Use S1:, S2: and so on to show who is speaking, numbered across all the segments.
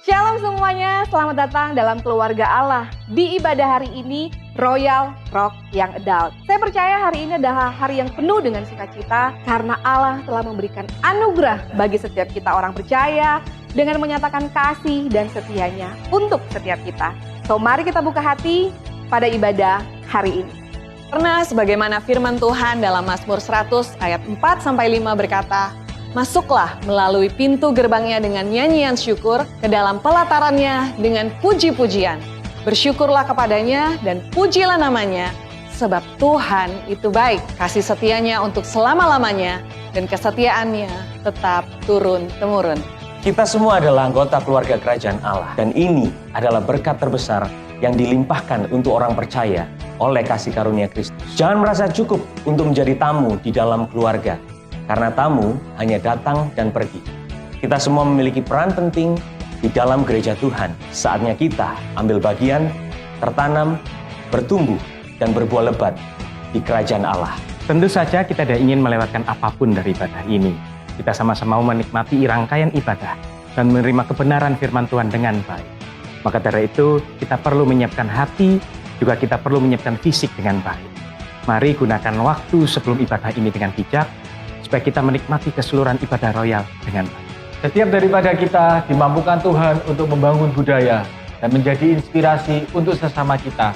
S1: Shalom semuanya, selamat datang dalam keluarga Allah. Di ibadah hari ini, Royal Rock yang Adult. Saya percaya hari ini adalah hari yang penuh dengan sukacita karena Allah telah memberikan anugerah bagi setiap kita orang percaya dengan menyatakan kasih dan setianya untuk setiap kita. So mari kita buka hati pada ibadah hari ini. Karena sebagaimana firman Tuhan dalam Mazmur 100 ayat 4-5 berkata, masuklah melalui pintu gerbangnya dengan nyanyian syukur, ke dalam pelatarannya dengan puji-pujian. Bersyukurlah kepadanya dan pujilah namanya, sebab Tuhan itu baik. Kasih setianya untuk selama-lamanya dan kesetiaannya tetap turun-temurun.
S2: Kita semua adalah anggota keluarga kerajaan Allah. Dan ini adalah berkat terbesar yang dilimpahkan untuk orang percaya oleh kasih karunia Kristus. Jangan merasa cukup untuk menjadi tamu di dalam keluarga. Karena tamu hanya datang dan pergi. Kita semua memiliki peran penting di dalam gereja Tuhan. Saatnya kita ambil bagian, tertanam, bertumbuh, dan berbuah lebat di kerajaan Allah.
S3: Tentu saja kita tidak ingin melewatkan apapun dari ibadah ini. Kita sama-sama mau menikmati rangkaian ibadah dan menerima kebenaran firman Tuhan dengan baik. Maka dari itu kita perlu menyiapkan hati, juga kita perlu menyiapkan fisik dengan baik. Mari gunakan waktu sebelum ibadah ini dengan bijak, supaya kita menikmati keseluruhan ibadah royal dengan baik.
S4: Setiap daripada kita dimampukan Tuhan untuk membangun budaya dan menjadi inspirasi untuk sesama kita.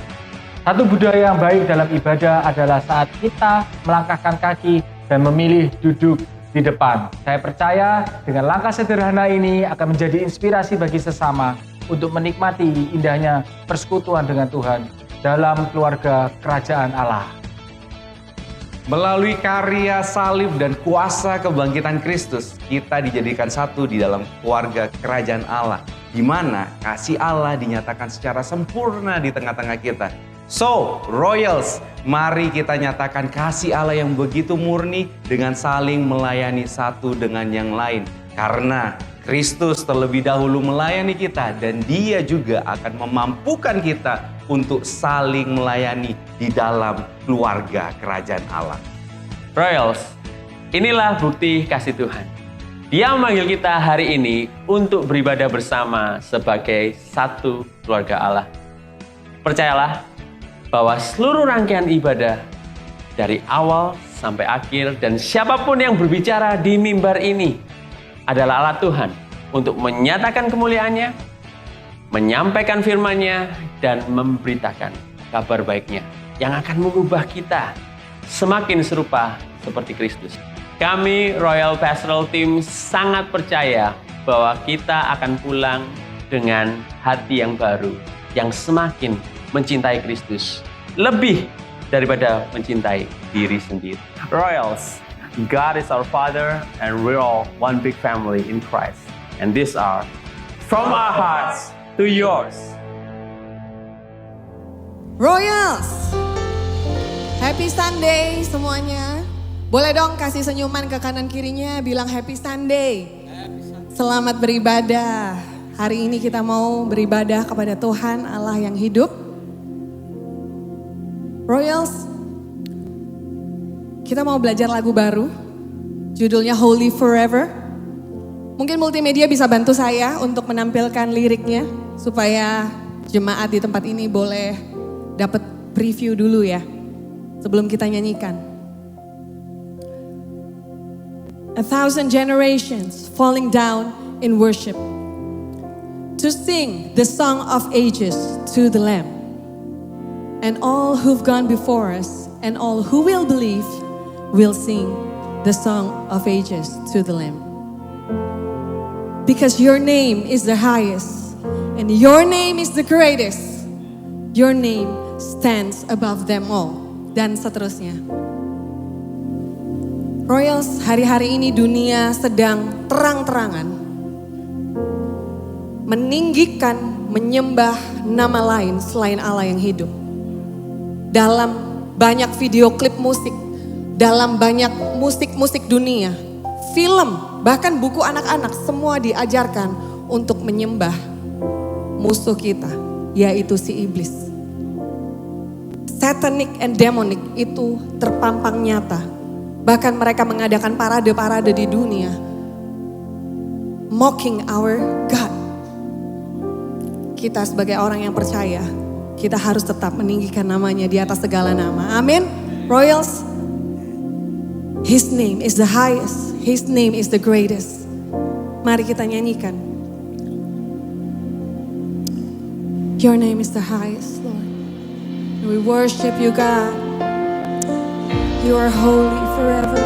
S4: Satu budaya yang baik dalam ibadah adalah saat kita melangkahkan kaki dan memilih duduk di depan. Saya percaya dengan langkah sederhana ini akan menjadi inspirasi bagi sesama untuk menikmati indahnya persekutuan dengan Tuhan dalam keluarga kerajaan Allah.
S5: Melalui karya salib dan kuasa kebangkitan Kristus, kita dijadikan satu di dalam keluarga kerajaan Allah, di mana kasih Allah dinyatakan secara sempurna di tengah-tengah kita. So, Royals, mari kita nyatakan kasih Allah yang begitu murni dengan saling melayani satu dengan yang lain. Karena Kristus terlebih dahulu melayani kita dan Dia juga akan memampukan kita untuk saling melayani di dalam keluarga kerajaan Allah.
S6: Royals, inilah bukti kasih Tuhan. Dia memanggil kita hari ini untuk beribadah bersama sebagai satu keluarga Allah. Percayalah bahwa seluruh rangkaian ibadah dari awal sampai akhir dan siapapun yang berbicara di mimbar ini adalah alat Tuhan untuk menyatakan kemuliaannya, menyampaikan firman-Nya, dan memberitakan kabar baiknya yang akan mengubah kita semakin serupa seperti Kristus. Kami Royal Pastoral Team sangat percaya bahwa kita akan pulang dengan hati yang baru, yang semakin mencintai Kristus, lebih daripada mencintai diri sendiri. Royals, God is our Father and we're all one big family in Christ. And these are from our hearts to yours.
S7: Royals, Happy Sunday semuanya. Boleh dong kasih senyuman ke kanan kirinya, bilang Happy Sunday. Selamat beribadah. Hari ini kita mau beribadah kepada Tuhan Allah yang hidup. Royals, kita mau belajar lagu baru. Judulnya Holy Forever. Mungkin multimedia bisa bantu saya untuk menampilkan liriknya supaya jemaat di tempat ini boleh dapat preview dulu ya sebelum kita nyanyikan. 1,000 generations falling down in worship to sing the song of ages to the Lamb. And all who've gone before us and all who will believe will sing the song of ages to the Lamb. Because your name is the highest and your name is the greatest. Your name stands above them all. Dan seterusnya. Royals, hari-hari ini dunia sedang terang-terangan meninggikan, menyembah nama lain selain Allah yang hidup. Dalam banyak video klip musik, dalam banyak musik-musik dunia, film, bahkan buku anak-anak semua diajarkan untuk menyembah musuh kita, yaitu si iblis. Satanic and demonic itu terpampang nyata. Bahkan mereka mengadakan parade-parade di dunia, mocking our God. kita sebagai orang yang percaya, kita harus tetap meninggikan namanya di atas segala nama. Amin. Royals, His name is the highest, His name is the greatest. Mari kita nyanyikan. Your name is the highest, Lord. We worship you, God. You are holy forever.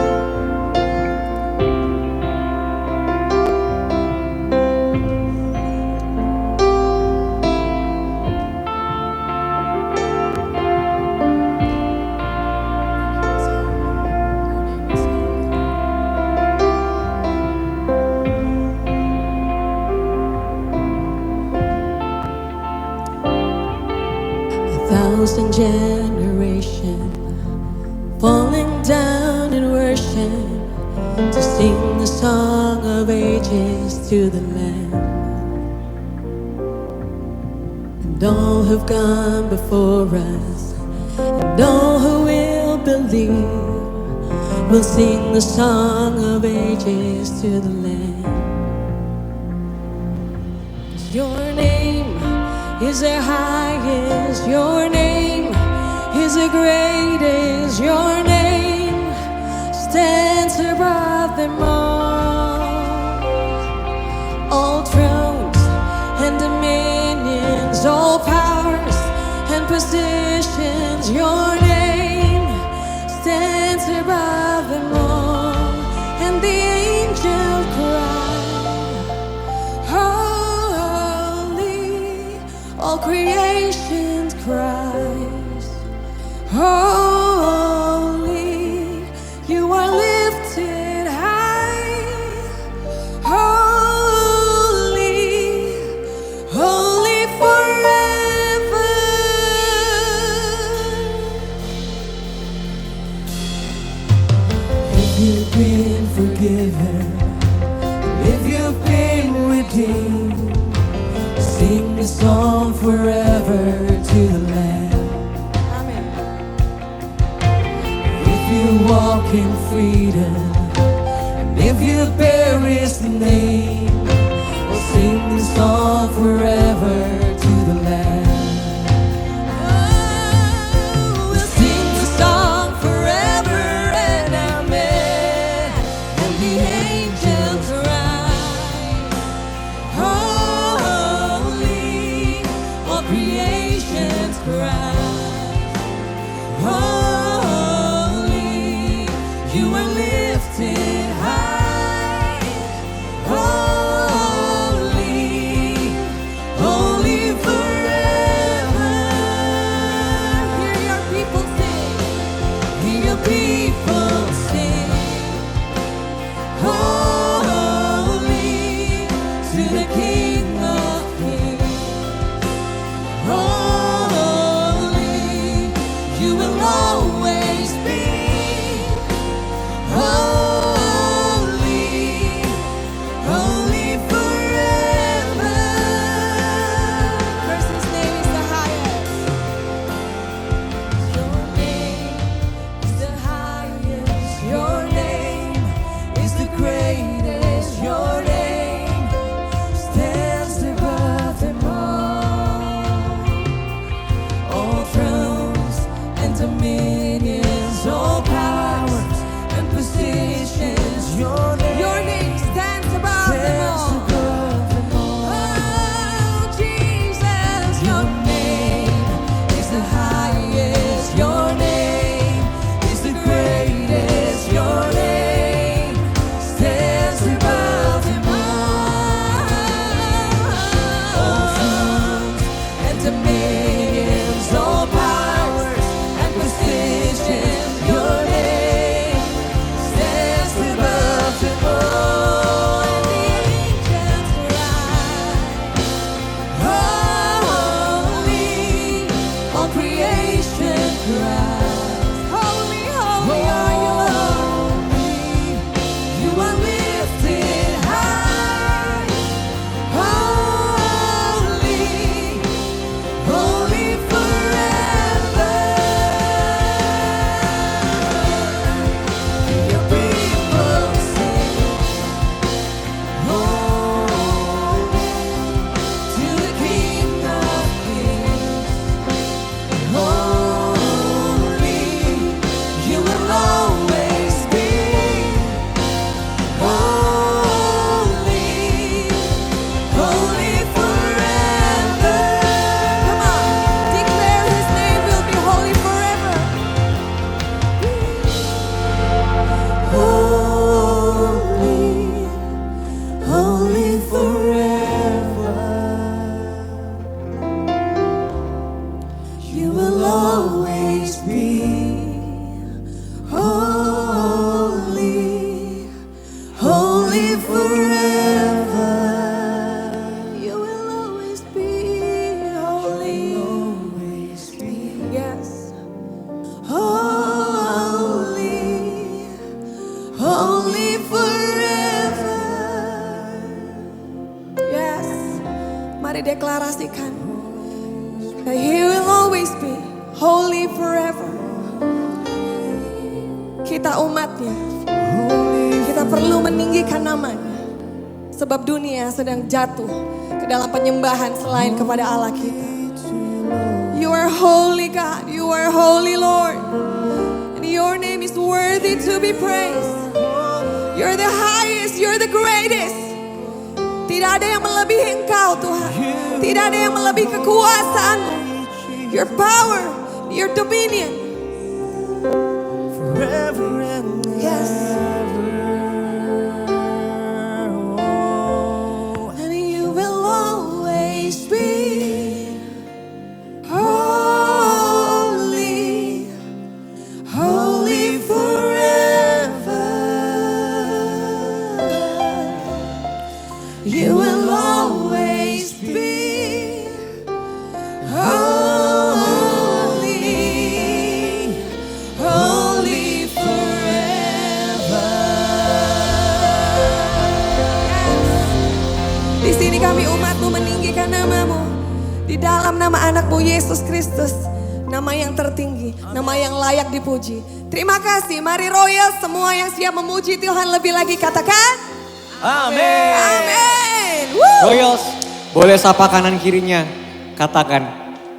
S7: Thousand generations falling down in worship to sing the song of ages to the Lamb. And all who've gone before us and all who will believe will sing the song of ages to the Lamb. 'Cause your name is the highest, your name is the greatest, your name stands above them all. All thrones and dominions, all powers and positions, your name stands above them all. And the angels cry, all creations cries, holy, you are lifted high, holy, holy forever. If you've been forgiven, if you've been redeemed, sing the song forever to the Lamb. Amen. If you walk in freedom, and if you bear His name, we'll sing the song forever to the Lamb. Oh, we'll sing the song forever and amen. And the angels rise. Creations cry, holy, you are lifted high, holy, holy Mari deklarasikan. That He will always be holy forever. Kita umatnya, kita perlu meninggikan namanya. Sebab dunia sedang jatuh ke dalam penyembahan selain kepada Allah kita. You are holy God, you are holy Lord. And your name is worthy to be praised. You're the highest, you're the greatest. Tidak ada yang melebihi Engkau Tuhan. Tidak ada yang melebihi kekuasaan-Mu. Your power, your dominion.
S8: Forever and
S7: Yes.
S8: ever.
S7: And you will always be holy, holy forever. You will always be holy, holy forever. Di sini kami umat-Mu meninggikan nama-Mu. Di dalam nama anak-Mu Yesus Kristus. Nama yang tertinggi, nama yang layak dipuji. Terima kasih, mari Royal semua yang siap memuji Tuhan lebih lagi katakan.
S8: Amin.
S7: Amin. Woo.
S9: Royals, boleh sapa kanan kirinya, katakan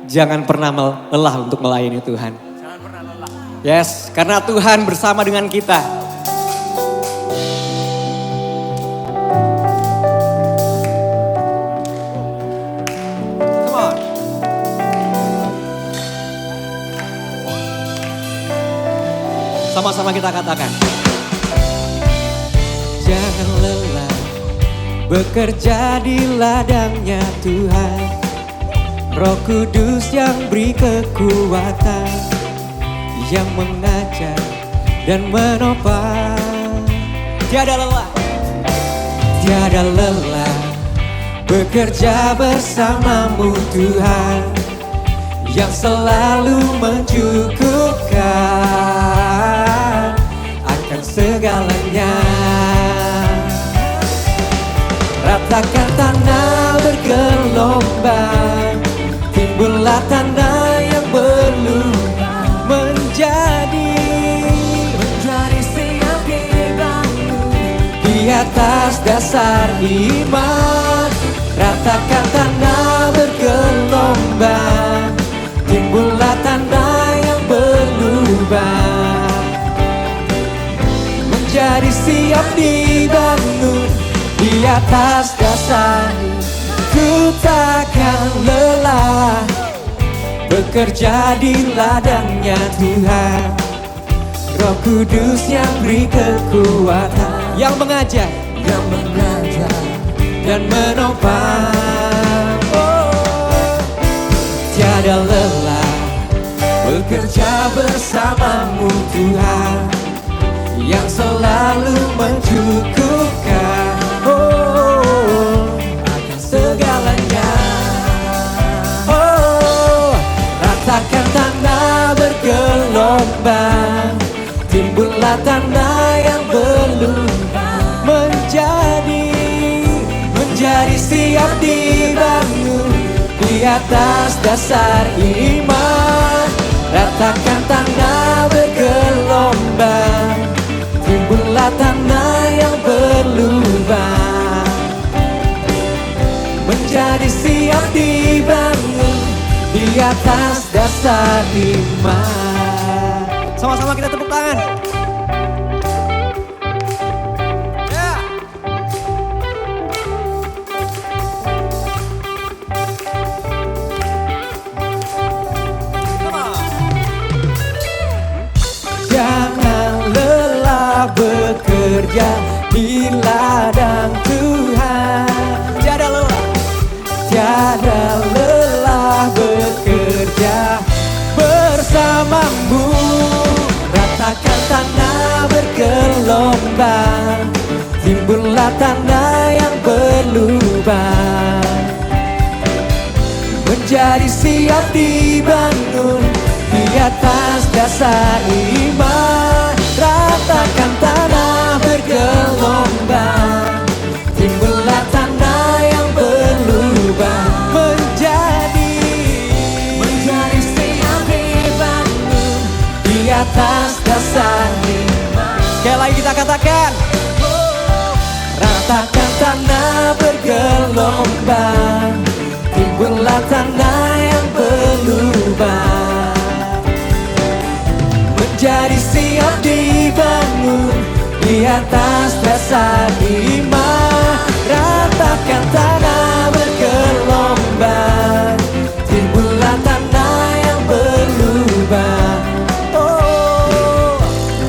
S9: jangan pernah lelah untuk melayani Tuhan. Jangan pernah lelah. Yes, karena Tuhan bersama dengan kita. Come on. Sama-sama kita katakan. Jangan lelah bekerja di ladangnya Tuhan. Roh Kudus yang beri kekuatan, yang mengajar dan menopang. Tiada lelah, tiada lelah bekerja bersamamu Tuhan, yang selalu mencukupkan akan segalanya. Ratakan tanah bergelombang, timbullah tanah yang berlubang, menjadi siap dibangun di atas dasar iman. Ratakan tanah bergelombang, timbullah tanah yang berlubang, menjadi siap dibangun di atas dasar. Ku takkan lelah bekerja di ladangnya Tuhan. Roh Kudus yang beri kekuatan, yang mengajar dan menopang. Oh, tiada lelah bekerja bersamamu Tuhan, yang selalu mencukupkan akan segalanya. Oh, ratakan tanah bergelombang, timbullah tanah yang berlubang, menjadi siap dibangun di atas dasar iman. Ratakan tanah bergelombang, timbullah tanah yang berlubang, menjadi siap dibangun di atas dasar iman. Sama-sama kita tepuk tangan. Yeah. Come on. Jangan lelah bekerja di ladang Tuhan. Tiada lelah bekerja bersamamu. Ratakan tanah bergelombang, timbullah tanah yang berlubang, menjadi siap dibangun di atas dasar iman. Ratakan tanah bergelombang, timbullah tanah yang berlubang, atas dasar iman. Sekali lagi kita katakan, ratakan tanah bergelombang, timbullah tanah yang berlubang, menjadi siap dibangun di atas dasar iman. Ratakan tanah bergelombang, timbullah tanah yang berlubang,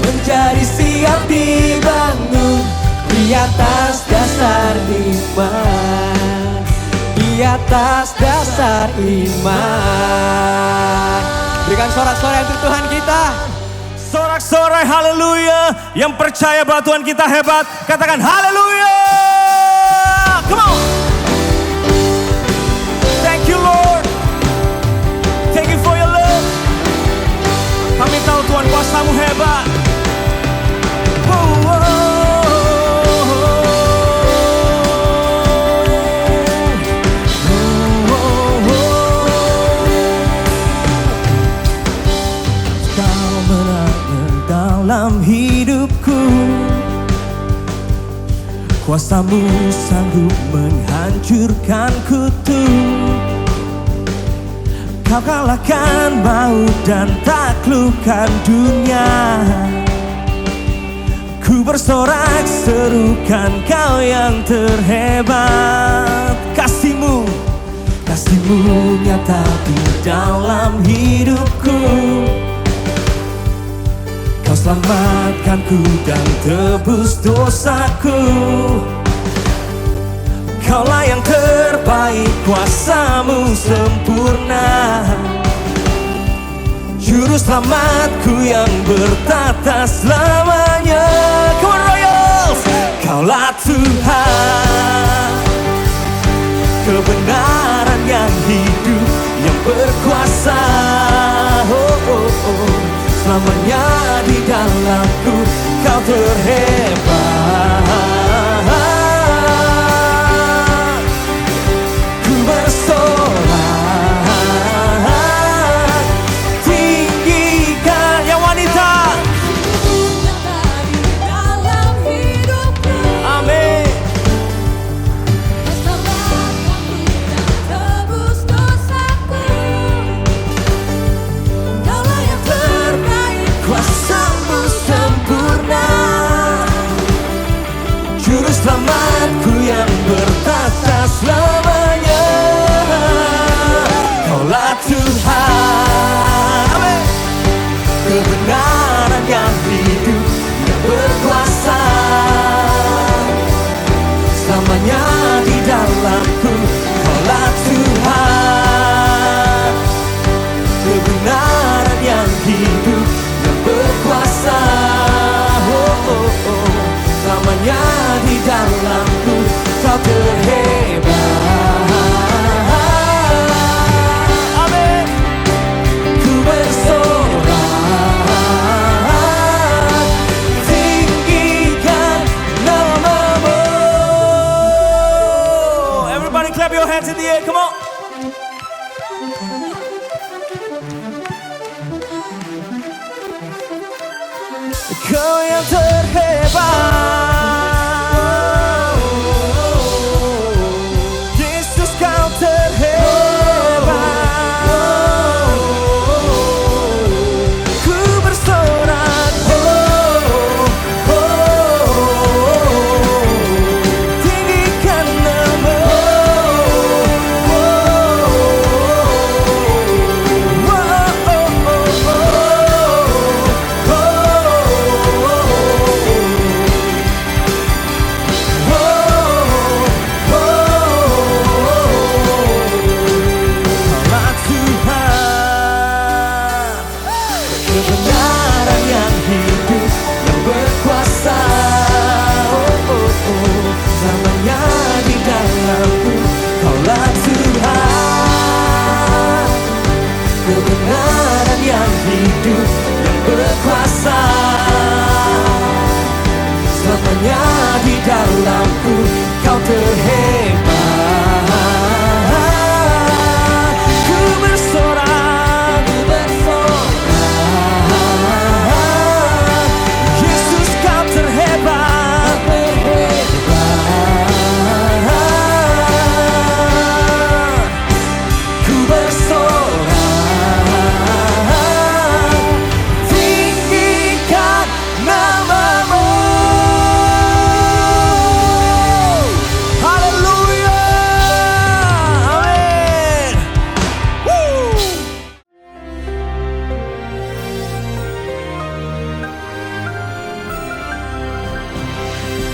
S9: menjadi siap dibangun di atas dasar iman, di atas dasar iman. Berikan sorak-sorai untuk Tuhan kita.
S8: Sorak-sorai haleluya. Yang percaya bahwa Tuhan kita hebat, katakan haleluya. Come on. Thank you Lord. Thank you for your love. Kami tahu Tuhan kuasa-Mu hebat. Kau menang dalam hidupku, kuasa-Mu sanggup menghancurkan kutu. Kau kalahkan maut dan taklukkan dunia. Ku bersorak serukan Kau yang terhebat. Kasih-Mu, kasih-Mu nyata di dalam hidupku. Kau selamatkanku dan tebus dosaku. Kaulah yang terbaik, kuasa-Mu sempurna. Juru selamatku yang bertata selamanya. Come on Royals, Kaulah Tuhan, kebenaran yang hidup, yang berkuasa. Selamanya di dalamku Kau terhebat. Ku bersorak, tinggikan yang wanita. Amin. Kuasa-Mu sempurna. Juru selamatku yang bertata selamanya. Kaulah Tuhan, amin. Kebenaran yang hidup, yang berkuasa. Selamanya di dalamku. Kaulah Tuhan, kebenaran yang hidup, yang berkuasa. Selamanya di dalamku Kau terhebat. Amin. Ku bersorak, tinggikan nama-Mu. Everybody clap your hands in the air, come on. Kau yang terhebat, Yesus Kau terhebat. Ku bersorak, tinggikan nama-Mu.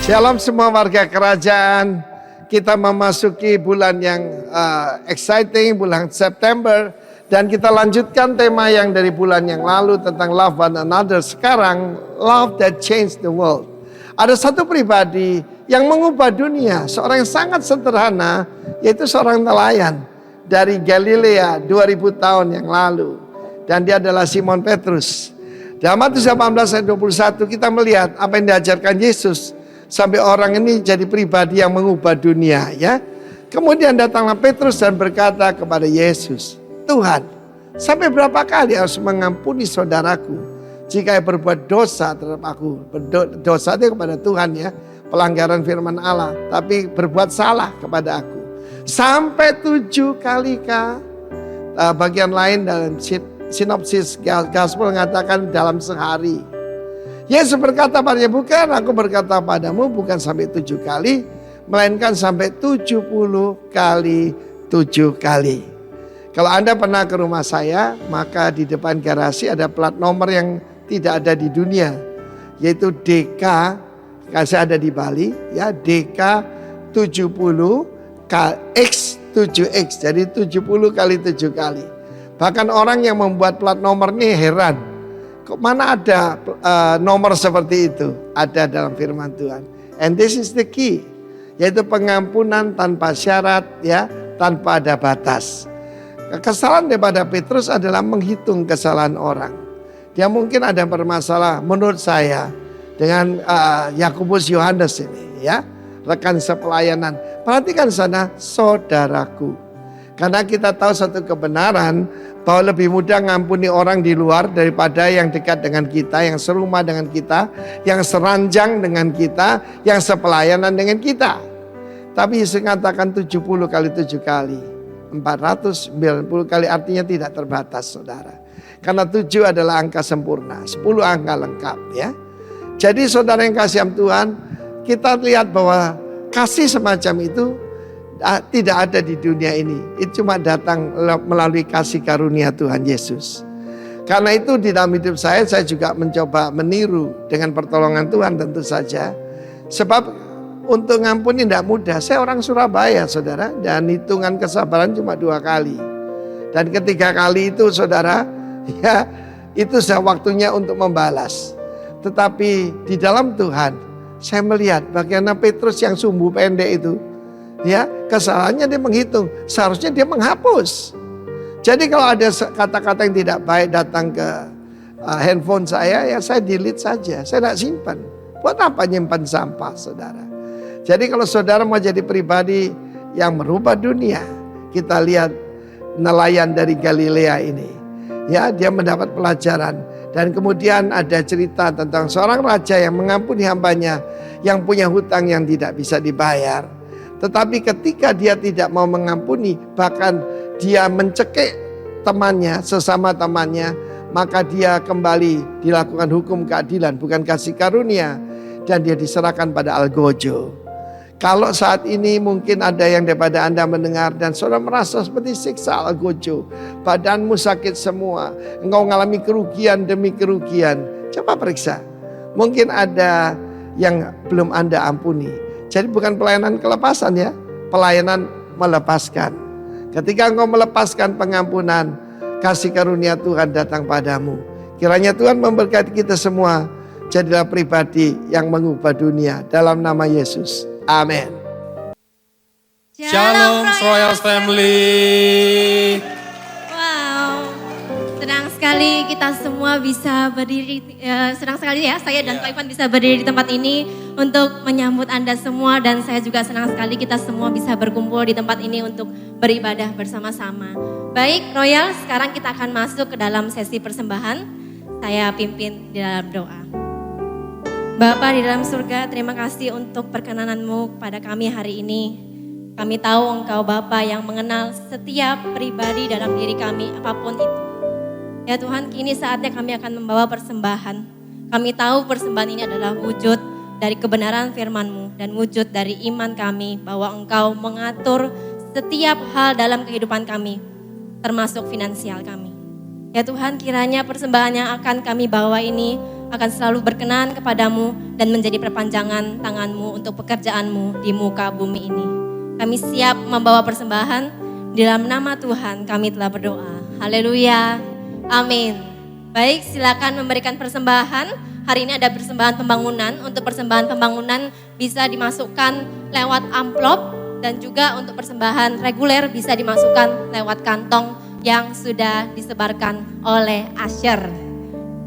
S10: Shalom semua warga kerajaan. Kita memasuki bulan yang exciting, bulan September. Dan kita lanjutkan tema yang dari bulan yang lalu tentang love one another. Sekarang, love that changed the world. Ada satu pribadi yang mengubah dunia. Seorang yang sangat sederhana, yaitu seorang nelayan dari Galilea 2000 tahun yang lalu. Dan dia adalah Simon Petrus. Dalam Matius 18 ayat 21 kita melihat apa yang diajarkan Yesus. Sampai orang ini jadi pribadi yang mengubah dunia, ya. Kemudian datanglah Petrus dan berkata kepada Yesus, Tuhan, sampai berapa kali harus mengampuni saudaraku jika ia berbuat dosa terhadap aku? Dosa itu kepada Tuhan, ya, pelanggaran firman Allah, tapi berbuat salah kepada aku. Sampai 7 kali kah? Bagian lain dalam sinopsis Gospel mengatakan dalam sehari. Yesus berkata padanya, bukan aku berkata padamu bukan sampai 7 kali, melainkan sampai 70 kali 7 kali. Kalau Anda pernah ke rumah saya, maka di depan garasi ada plat nomor yang tidak ada di dunia, yaitu DK, saya ada di Bali, ya, DK 70 X7X, jadi 70 kali 7 kali. Bahkan orang yang membuat plat nomor ini heran. Kok mana ada nomor seperti itu? Ada dalam firman Tuhan. And this is the key. Yaitu pengampunan tanpa syarat, ya, tanpa ada batas. Kesalahan daripada Petrus adalah menghitung kesalahan orang. Dia mungkin ada bermasalah menurut saya dengan Yakobus Yohanes ini, ya. Rekan sepelayanan. Perhatikan sana, saudaraku. Karena kita tahu satu kebenaran bahwa lebih mudah ngampuni orang di luar daripada yang dekat dengan kita, yang serumah dengan kita, yang seranjang dengan kita, yang sepelayanan dengan kita. Tapi Yesus mengatakan 70 kali 7 kali, 490 kali, artinya tidak terbatas, saudara. Karena 7 adalah angka sempurna, 10 angka lengkap, ya. Jadi saudara yang kasih Tuhan, kita lihat bahwa kasih semacam itu tidak ada di dunia ini. Itu cuma datang melalui kasih karunia Tuhan Yesus. Karena itu di dalam hidup saya juga mencoba meniru dengan pertolongan Tuhan tentu saja. Sebab untuk ngampuni tidak mudah. Saya orang Surabaya, saudara, dan hitungan kesabaran cuma 2 kali. Dan ketiga kali itu, saudara, ya, itu sudah waktunya untuk membalas. Tetapi di dalam Tuhan, saya melihat bagaimana Petrus yang sumbu pendek itu, ya, kesalahannya dia menghitung, seharusnya dia menghapus. Jadi kalau ada kata-kata yang tidak baik datang ke handphone saya, ya saya delete saja, saya tidak simpan. Buat apa nyimpan sampah, saudara? Jadi kalau saudara mau jadi pribadi yang merubah dunia, kita lihat nelayan dari Galilea ini, ya, dia mendapat pelajaran. Dan kemudian ada cerita tentang seorang raja yang mengampuni hambanya yang punya hutang yang tidak bisa dibayar. Tetapi ketika dia tidak mau mengampuni, bahkan dia mencekik temannya, sesama temannya, maka dia kembali dilakukan hukum keadilan, bukan kasih karunia. Dan dia diserahkan pada algojo. Kalau saat ini mungkin ada yang daripada Anda mendengar dan saudara merasa seperti siksa algojo. Badanmu sakit semua, engkau mengalami kerugian demi kerugian. Coba periksa, mungkin ada yang belum Anda ampuni. Jadi bukan pelayanan kelepasan, ya, pelayanan melepaskan. Ketika engkau melepaskan pengampunan, kasih karunia Tuhan datang padamu. Kiranya Tuhan memberkati kita semua. Jadilah pribadi yang mengubah dunia dalam nama Yesus. Amin.
S11: Shalom Royals Family.
S12: Wow, senang sekali kita semua bisa berdiri, senang sekali ya saya dan Pak Ivan bisa berdiri di tempat ini untuk menyambut Anda semua. Dan saya juga senang sekali kita semua bisa berkumpul di tempat ini untuk beribadah bersama-sama. Baik Royal, sekarang kita akan masuk ke dalam sesi persembahan. Saya pimpin di dalam doa. Bapa di dalam surga, terima kasih untuk perkenanan-Mu kepada kami hari ini. Kami tahu Engkau Bapa yang mengenal setiap pribadi dalam diri kami, apapun itu. Ya Tuhan, kini saatnya kami akan membawa persembahan. Kami tahu persembahan ini adalah wujud dari kebenaran firman-Mu dan wujud dari iman kami bahwa Engkau mengatur setiap hal dalam kehidupan kami, termasuk finansial kami. Ya Tuhan, kiranya persembahan yang akan kami bawa ini akan selalu berkenan kepadamu dan menjadi perpanjangan tanganmu untuk pekerjaanmu di muka bumi ini. Kami siap membawa persembahan, di dalam nama Tuhan kami telah berdoa. Haleluya, amin. Baik, silakan memberikan persembahan. Hari ini ada persembahan pembangunan. Untuk persembahan pembangunan bisa dimasukkan lewat amplop, dan juga untuk persembahan reguler bisa dimasukkan lewat kantong yang sudah disebarkan oleh usher.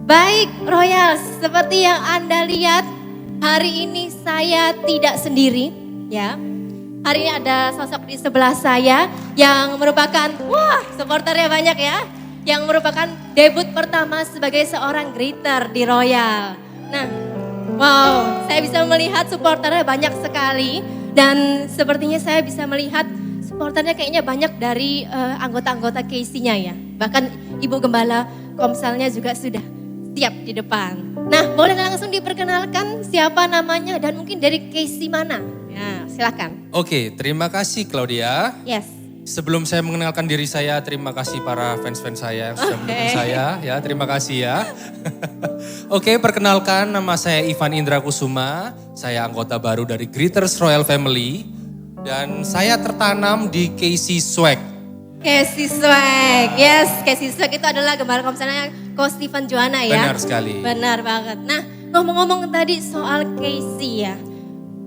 S12: Baik, Royals, seperti yang Anda lihat, hari ini saya tidak sendiri, ya. Hari ini ada sosok di sebelah saya yang merupakan, supporternya banyak ya, yang merupakan debut pertama sebagai seorang greeter di Royal. Nah, wow, saya bisa melihat supporternya banyak sekali, dan sepertinya saya bisa melihat supporternya kayaknya banyak dari anggota-anggota KC-nya ya. Bahkan Ibu Gembala Komselnya juga sudah siap di depan. Nah, boleh langsung diperkenalkan siapa namanya dan mungkin dari KC mana? Ya, silakan.
S11: Oke, terima kasih Claudia.
S12: Yes.
S11: Sebelum saya mengenalkan diri saya, terima kasih para fans-fans saya yang sudah mendukung saya. Ya, terima kasih ya. Oke, perkenalkan nama saya Ivan Indra Kusuma. Saya anggota baru dari Greeters Royal Family. Dan saya tertanam di KC Swag.
S12: KC Swag, yes. KC Swag itu adalah Gembala Komselnya Ko Stephen Juwana ya.
S11: Benar sekali.
S12: Benar banget. Nah, ngomong-ngomong tadi soal KC ya.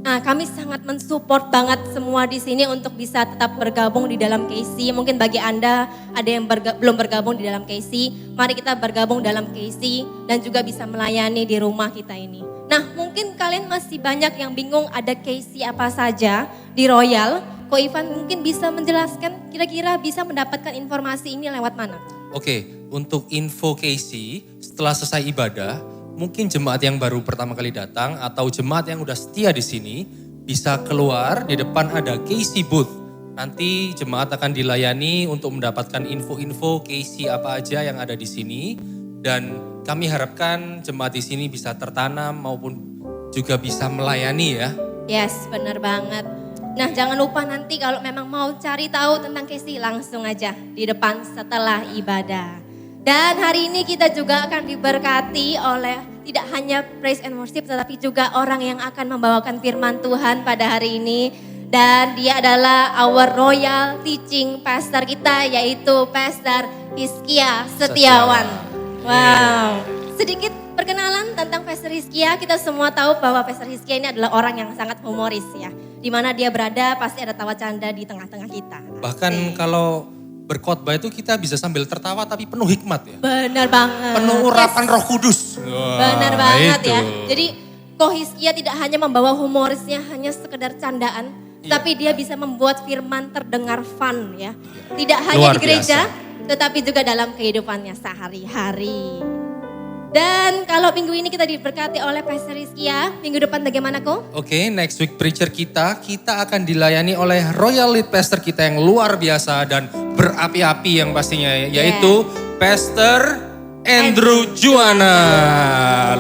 S12: Nah, kami sangat mensupport banget semua di sini untuk bisa tetap bergabung di dalam KC. Mungkin bagi Anda ada yang belum bergabung di dalam KC, mari kita bergabung dalam KC dan juga bisa melayani di rumah kita ini. Nah, mungkin kalian masih banyak yang bingung ada KC apa saja di Royal. Ko Ivan mungkin bisa menjelaskan kira-kira bisa mendapatkan informasi ini lewat mana?
S11: Oke, untuk info KC setelah selesai ibadah, mungkin jemaat yang baru pertama kali datang atau jemaat yang udah setia di sini bisa keluar, di depan ada KC booth. Nanti jemaat akan dilayani untuk mendapatkan info-info KC apa aja yang ada di sini, dan kami harapkan jemaat di sini bisa tertanam maupun juga bisa melayani ya.
S12: Yes, benar banget. Nah, jangan lupa nanti kalau memang mau cari tahu tentang KC langsung aja di depan setelah ibadah. Dan hari ini kita juga akan diberkati oleh tidak hanya praise and worship, tetapi juga orang yang akan membawakan firman Tuhan pada hari ini. Dan dia adalah our royal teaching pastor kita, yaitu Pastor Hizkia Setiawan. Wow, sedikit perkenalan tentang Pastor Hizkia. Kita semua tahu bahwa Pastor Hizkia ini adalah orang yang sangat humoris ya. Di mana dia berada pasti ada tawa canda di tengah-tengah kita.
S11: Bahkan kalau berkhotbah itu kita bisa sambil tertawa tapi penuh hikmat ya.
S12: Benar banget.
S11: Penuh urapan Roh Kudus.
S12: Benar banget ya. Jadi Ko Hizkia tidak hanya membawa humorisnya hanya sekedar candaan, tapi dia bisa membuat firman terdengar fun ya. Tidak hanya di gereja, tetapi juga dalam kehidupannya sehari-hari. Dan kalau minggu ini kita diberkati oleh Pastor Hizkia, minggu depan bagaimana Ko?
S11: Oke, next week preacher kita akan dilayani oleh royal lead pastor kita yang luar biasa dan berapi-api yang pastinya, yaitu Pastor Andrew Juwana.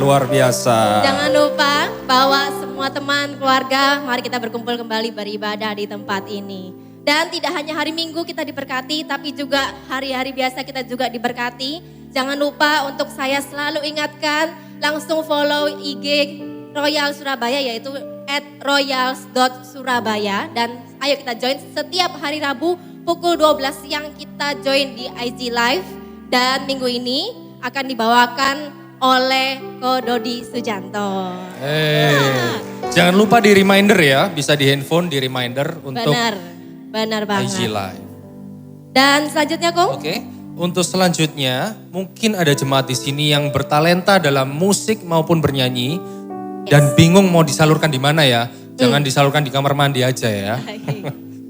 S11: Luar biasa.
S12: Jangan lupa bawa semua teman, keluarga, mari kita berkumpul kembali beribadah di tempat ini. Dan tidak hanya hari Minggu kita diberkati, tapi juga hari-hari biasa kita juga diberkati. Jangan lupa untuk saya selalu ingatkan, langsung follow IG Royal Surabaya yaitu @royals.surabaya. Dan ayo kita join setiap hari Rabu pukul 12 siang kita join di IG Live. Dan minggu ini akan dibawakan oleh Ko Dodi Sujanto.
S11: Jangan lupa di reminder ya, bisa di handphone di reminder untuk
S12: benar banget.
S11: IG Live.
S12: Dan selanjutnya Ko?
S11: Oke. Untuk selanjutnya, mungkin ada jemaat di sini yang bertalenta dalam musik maupun bernyanyi dan bingung mau disalurkan di mana ya. Jangan disalurkan di kamar mandi aja ya.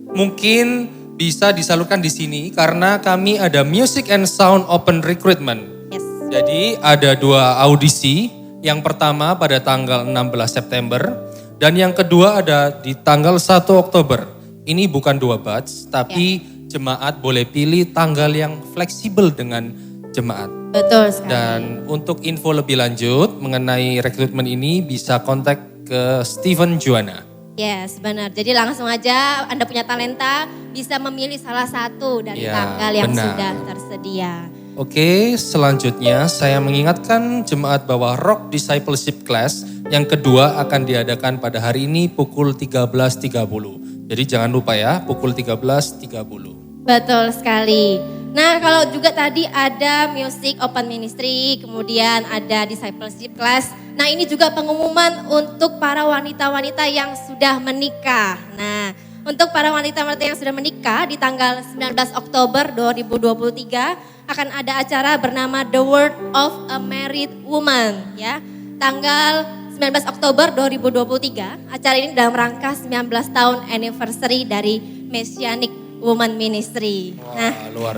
S11: Mungkin bisa disalurkan di sini karena kami ada Music and Sound Open Recruitment. Jadi ada 2 audisi. Yang pertama pada tanggal 16 September dan yang kedua ada di tanggal 1 Oktober. Ini bukan 2 batch, tapi jemaat boleh pilih tanggal yang fleksibel dengan jemaat.
S12: Betul sekali.
S11: Dan untuk info lebih lanjut mengenai rekrutmen ini bisa kontak ke Stephen Juwana.
S12: Yes, benar. Jadi langsung aja Anda punya talenta bisa memilih salah satu dari tanggal yang sudah tersedia.
S11: Oke, selanjutnya saya mengingatkan jemaat bahwa Rock Discipleship Class yang kedua akan diadakan pada hari ini pukul 13.30. Jadi jangan lupa ya, pukul 13.30.
S12: Betul sekali. Nah, kalau juga tadi ada Music Open Ministry, kemudian ada Discipleship Class. Nah, ini juga pengumuman untuk para wanita-wanita yang sudah menikah. Nah, untuk para wanita-wanita yang sudah menikah di tanggal 19 Oktober 2023 akan ada acara bernama The Word of a Married Woman ya. Tanggal 19 Oktober 2023, acara ini dalam rangka 19 tahun anniversary dari Messianic Woman Ministry. Nah,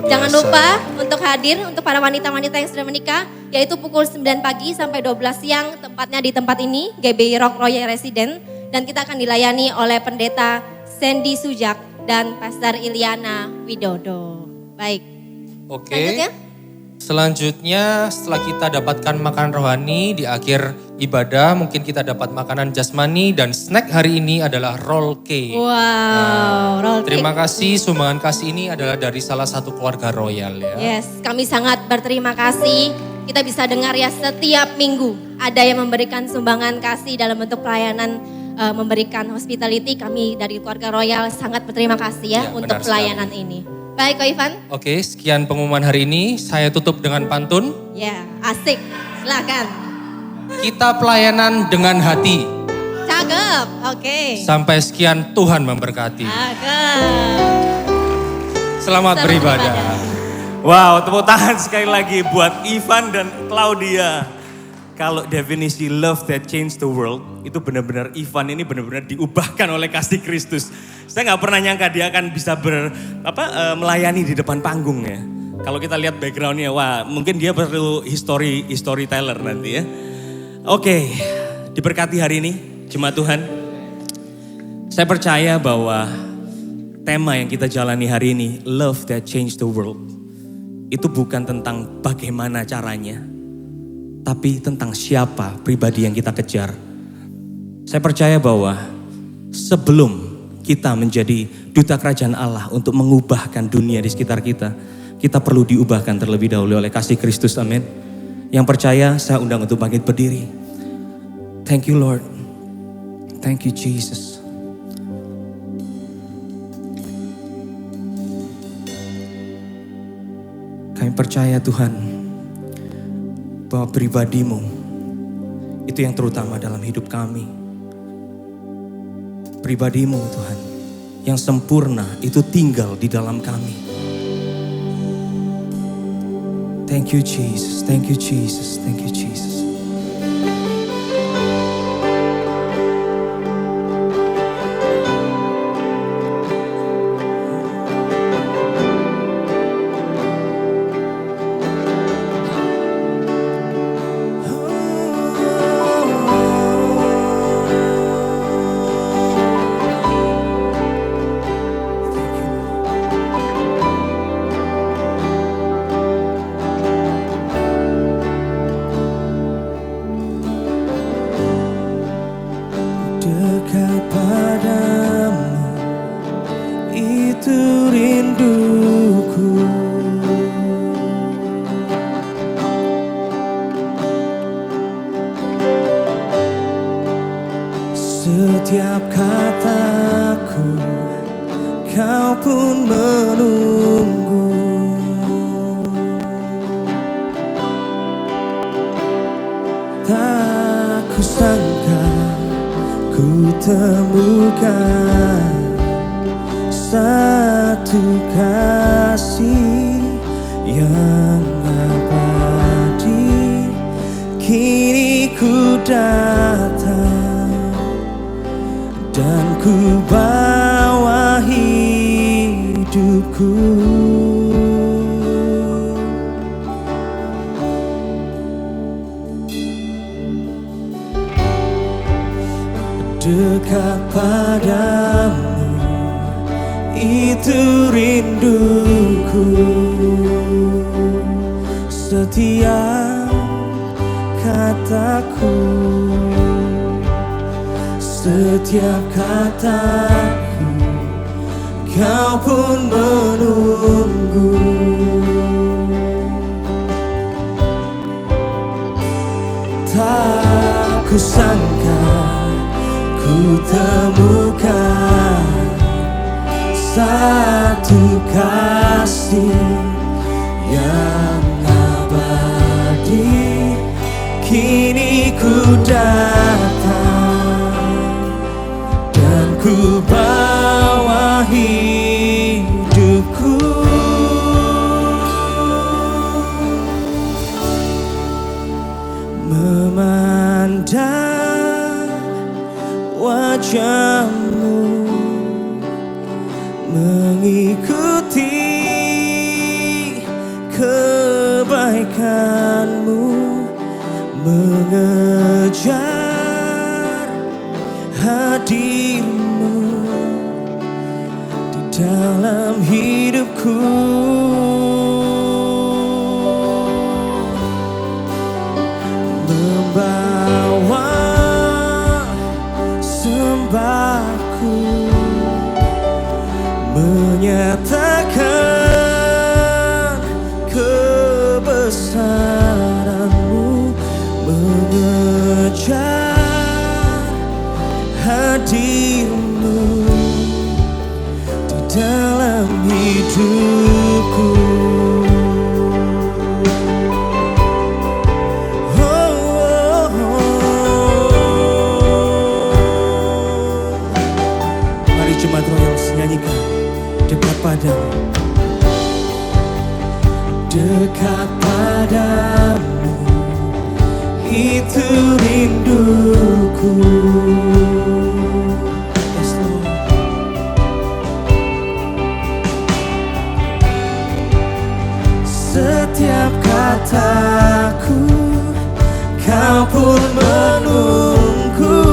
S12: jangan lupa untuk hadir untuk para wanita-wanita yang sudah menikah, yaitu pukul 9 pagi sampai 12 siang, tempatnya di tempat ini, GBI Rock Royal Resident, dan kita akan dilayani oleh Pendeta Sandy Sujak dan Pastor Iliana Widodo. Baik.
S11: Oke. Selanjutnya setelah kita dapatkan makanan rohani di akhir ibadah, mungkin kita dapat makanan jasmani dan snack hari ini adalah roll cake.
S12: Wow, roll cake.
S11: Terima kasih, sumbangan kasih ini adalah dari salah satu keluarga royal ya.
S12: Yes, kami sangat berterima kasih. Kita bisa dengar ya setiap minggu ada yang memberikan sumbangan kasih dalam bentuk pelayanan, memberikan hospitality. Kami dari keluarga royal sangat berterima kasih ya untuk pelayanan ini. Baik, Ko Ivan.
S11: Oke, sekian pengumuman hari ini. Saya tutup dengan pantun.
S12: Ya, asik. Silakan.
S11: Kita pelayanan dengan hati.
S12: Cakep, oke.
S11: Sampai sekian, Tuhan memberkati.
S12: Cakep.
S11: Selamat beribadah.
S8: Wow, tepuk tangan sekali lagi buat Ivan dan Claudia. Kalau definisi love that changed the world, itu benar-benar Ivan ini benar-benar diubahkan oleh kasih Kristus. Saya nggak pernah nyangka dia akan bisa melayani di depan panggung ya. Kalau kita lihat backgroundnya, wah mungkin dia perlu storyteller nanti ya. Oke, diberkati hari ini, jemaat Tuhan. Saya percaya bahwa tema yang kita jalani hari ini, love that changed the world, itu bukan tentang bagaimana caranya, tapi tentang siapa pribadi yang kita kejar. Saya percaya bahwa sebelum kita menjadi duta kerajaan Allah untuk mengubahkan dunia di sekitar kita, kita perlu diubahkan terlebih dahulu oleh kasih Kristus, amin. Yang percaya saya undang untuk bangkit berdiri. Thank you Lord, thank you Jesus. Kami percaya Tuhan, bahwa pribadi-Mu itu yang terutama dalam hidup kami. Pribadi-Mu Tuhan, yang sempurna itu tinggal di dalam kami. Thank you Jesus, thank you Jesus, thank you Jesus. Dekat padamu itu rinduku. Setiap kataku kau pun menunggu. Tak kusangka ku temukan satu kasih yang abadi. Kini ku datang dan ku bawa hidupku. Dekat padamu itu rinduku. Setiap kataku, setiap kataku kau pun menunggu.
S13: ku sangka ku temukan satu kasih yang abadi. Kini ku datang dan ku bawa hidupku. Memandang wajahmu, mengikuti kebaikanmu, mengejar hadirmu di dalam hidupku. Membawa sembahku, menyatakan kebesaranmu, mengejar hadirmu di dalam hidupku. Mari Jemaat Royal nyanyikan dekat padamu. Dekat padamu, itu rinduku. Yes, Lord. Setiap kataku, kau pun menunggu.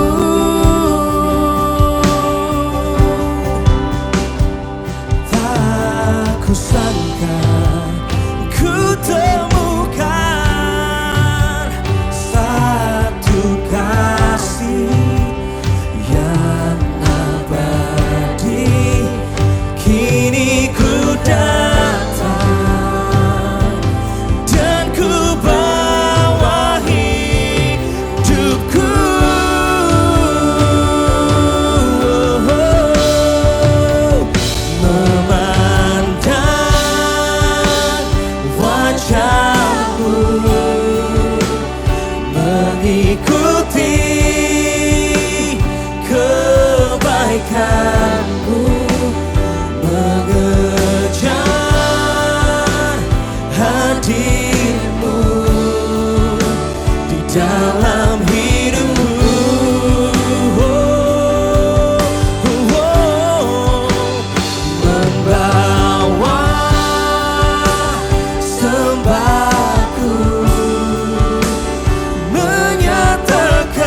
S13: Tak kusangka ku temukan satu kasih yang abadi. Kini ku datang dan ku bawa hidupku. Memandang wajahmu, mengikuti kebaikanmu, mengejar hadirmu di dalam hidupmu. Membawa sembahku, menyatakan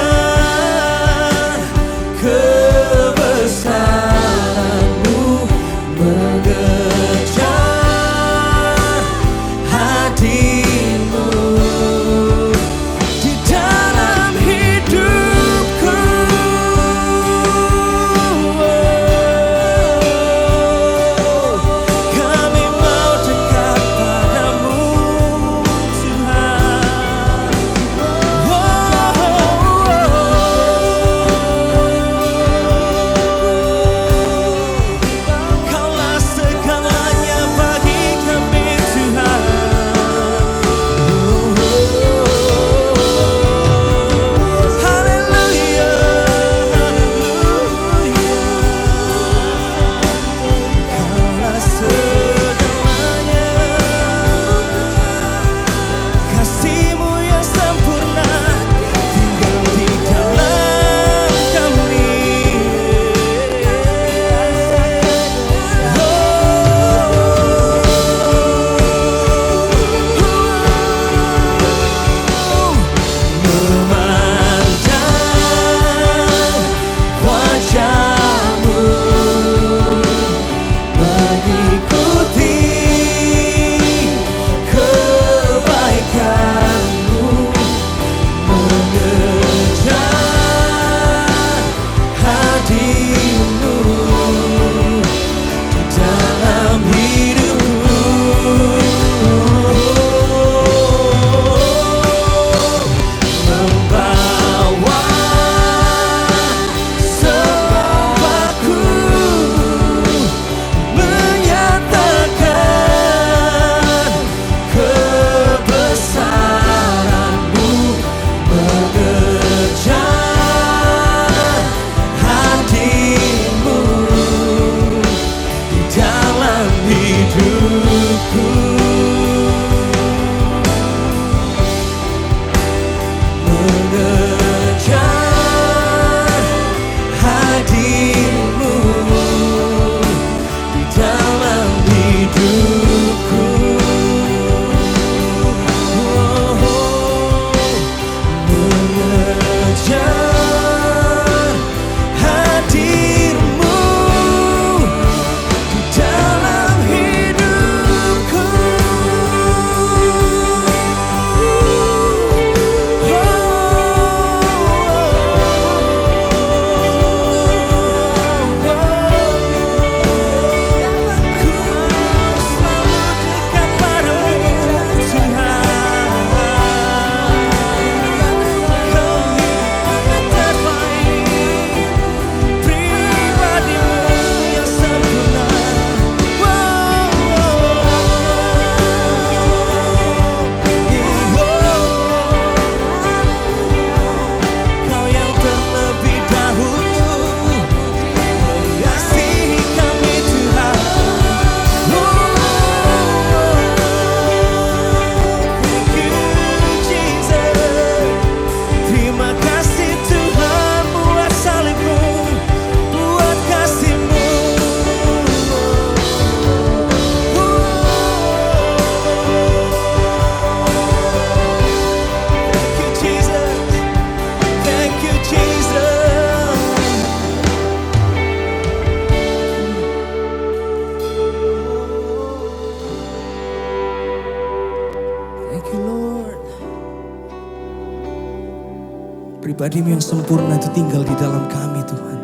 S13: Pribadi-Mu yang sempurna itu tinggal di dalam kami Tuhan.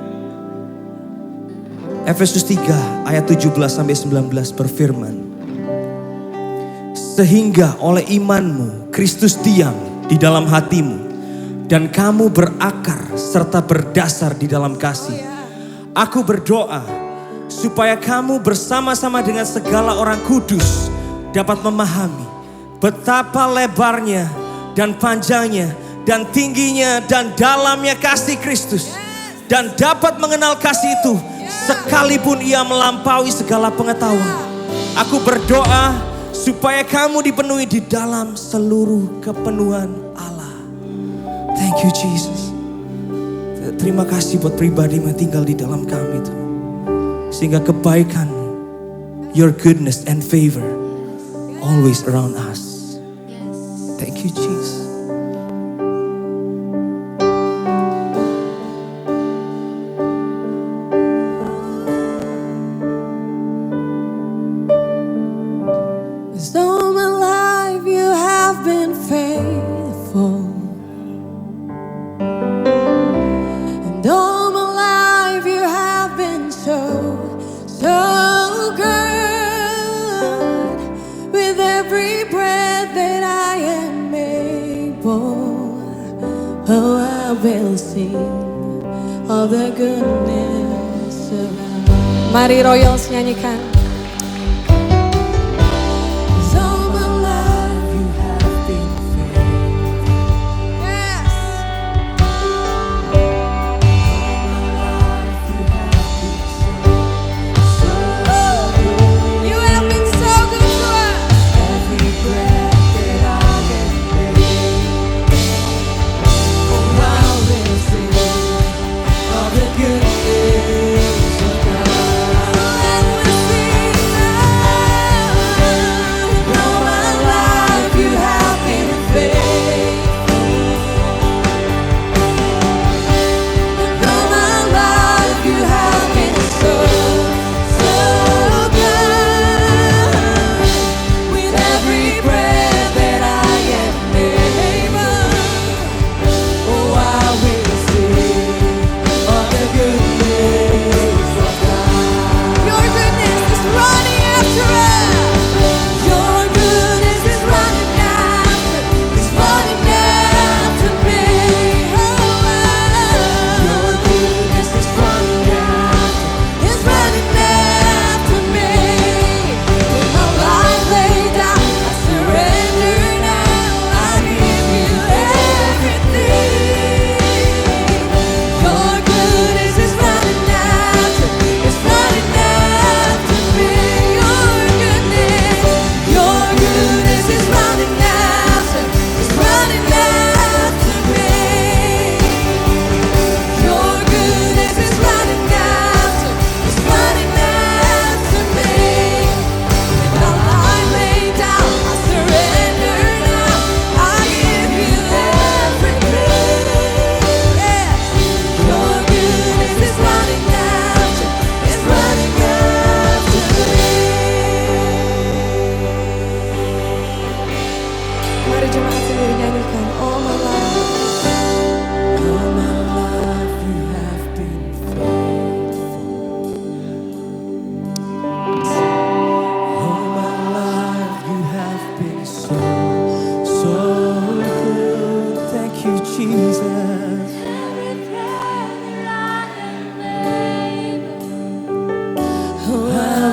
S13: Efesus 3 ayat 17-19 berfirman, sehingga oleh iman-Mu Kristus diam di dalam hatimu dan kamu berakar serta berdasar di dalam kasih. Aku berdoa supaya kamu bersama-sama dengan segala orang kudus dapat memahami betapa lebarnya dan panjangnya dan tingginya dan dalamnya kasih Kristus, dan dapat mengenal kasih itu sekalipun ia melampaui segala pengetahuan. Aku berdoa supaya kamu dipenuhi di dalam seluruh kepenuhan Allah. Thank you Jesus. Terima kasih buat pribadi yang tinggal di dalam kami itu, sehingga kebaikan, your goodness and favor always around us. Thank you Jesus.
S7: All my life you have been faithful, and all my life you have been so good. With every breath that I am able, oh I will sing of the goodness of God. Mari Royals nyanyikan.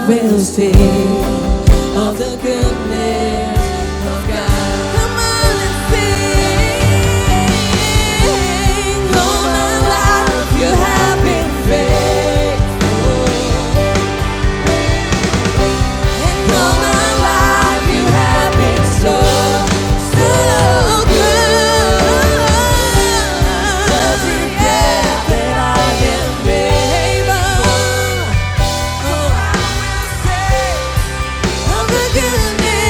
S14: will sing of the goodness of God. Come on and sing. All my life you have been faithful, and all my life you have been so good. Every breath that I am able, oh, I will sing of the goodness.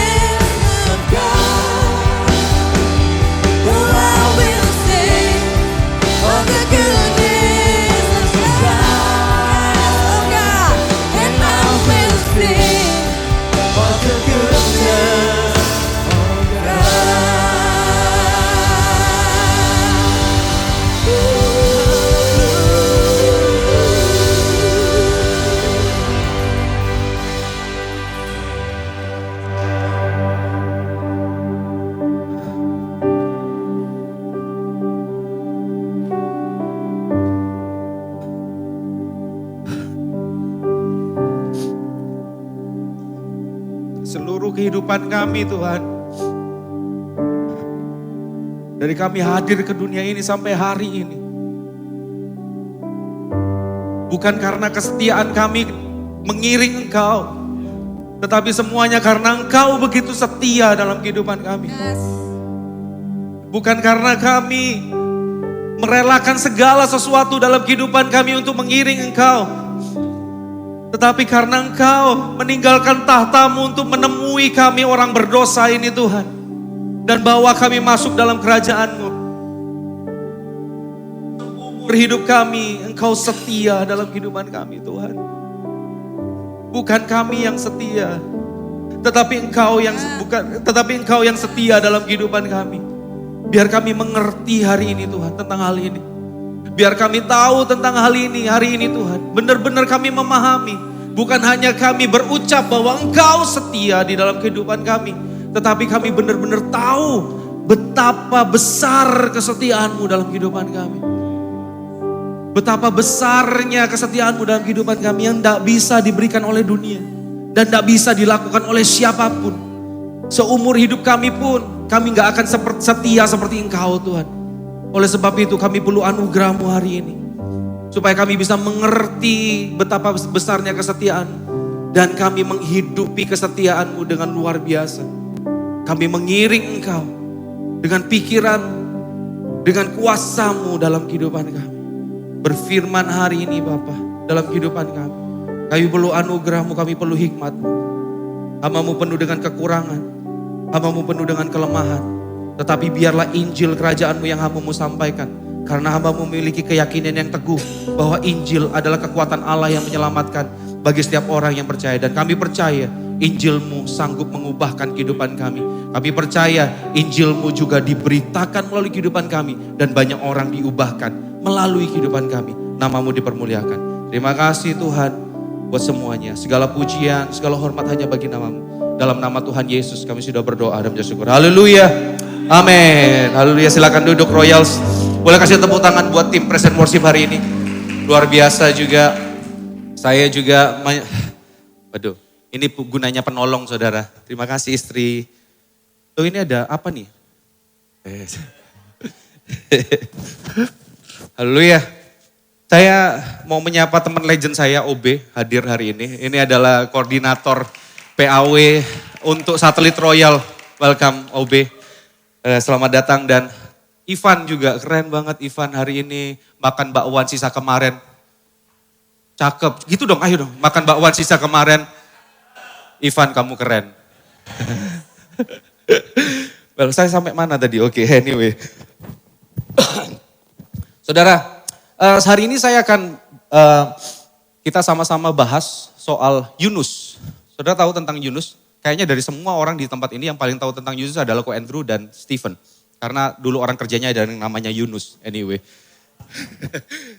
S15: kehidupan kami Tuhan. Dari kami hadir ke dunia ini sampai hari ini. Bukan karena kesetiaan kami mengiring Engkau, tetapi semuanya karena Engkau begitu setia dalam kehidupan kami. Bukan karena kami merelakan segala sesuatu dalam kehidupan kami untuk mengiring Engkau, tetapi karena Engkau meninggalkan tahta-Mu untuk menemui kami orang berdosa ini Tuhan, dan bawa kami masuk dalam kerajaan-Mu. Hidup kami, Engkau setia dalam kehidupan kami Tuhan. Bukan kami yang setia, tetapi Engkau yang setia dalam kehidupan kami. Biar kami mengerti hari ini Tuhan tentang hal ini. Biar kami tahu tentang hal ini hari ini Tuhan. Benar-benar kami memahami. Bukan hanya kami berucap bahwa Engkau setia di dalam kehidupan kami, tetapi kami benar-benar tahu betapa besar kesetiaan-Mu dalam kehidupan kami. Betapa besarnya kesetiaan-Mu dalam kehidupan kami yang tidak bisa diberikan oleh dunia. Dan tidak bisa dilakukan oleh siapapun. Seumur hidup kami pun, kami gak akan setia seperti Engkau Tuhan. Oleh sebab itu kami perlu anugerah-Mu hari ini. Supaya kami bisa mengerti betapa besarnya kesetiaan. Dan kami menghidupi kesetiaan-Mu dengan luar biasa. Kami mengiring Engkau dengan pikiran, dengan kuasa-Mu dalam kehidupan kami. Berfirman hari ini Bapa dalam kehidupan kami. Kami perlu anugerah-Mu, kami perlu hikmat-Mu. Hamba-Mu penuh dengan kekurangan, hamba-Mu penuh dengan kelemahan. Tetapi biarlah Injil kerajaan-Mu yang hamba-Mu sampaikan. Karena hamba-Mu memiliki keyakinan yang teguh bahwa Injil adalah kekuatan Allah yang menyelamatkan bagi setiap orang yang percaya. Dan kami percaya Injil-Mu sanggup mengubahkan kehidupan kami. Kami percaya Injil-Mu juga diberitakan melalui kehidupan kami. Dan banyak orang diubahkan melalui kehidupan kami. Nama-Mu dipermuliakan. Terima kasih Tuhan buat semuanya. Segala pujian, segala hormat hanya bagi nama-Mu. Dalam nama Tuhan Yesus kami sudah berdoa dan bersyukur. Haleluya. Amin. Haleluya. Silakan duduk Royals. Boleh kasih tepuk tangan buat tim Present Worship hari ini. Luar biasa juga. Saya juga, waduh, ini gunanya penolong saudara. Terima kasih istri. Tuh ini ada apa nih? Haleluya. Saya mau menyapa teman legend saya OB hadir hari ini. Ini adalah koordinator PAW untuk satelit Royal. Welcome OB. Selamat datang dan Ivan juga keren banget Ivan hari ini makan bakwan sisa kemarin. Cakep. Gitu dong, ayo dong makan bakwan sisa kemarin. Ivan kamu keren. Well, saya sampai mana tadi? Oke, anyway. Saudara, hari ini saya akan kita sama-sama bahas soal Yunus. Saudara tahu tentang Yunus? Kayaknya dari semua orang di tempat ini yang paling tahu tentang Yunus adalah Ko Andrew dan Stephen. Karena dulu orang kerjanya ada yang namanya Yunus. Anyway.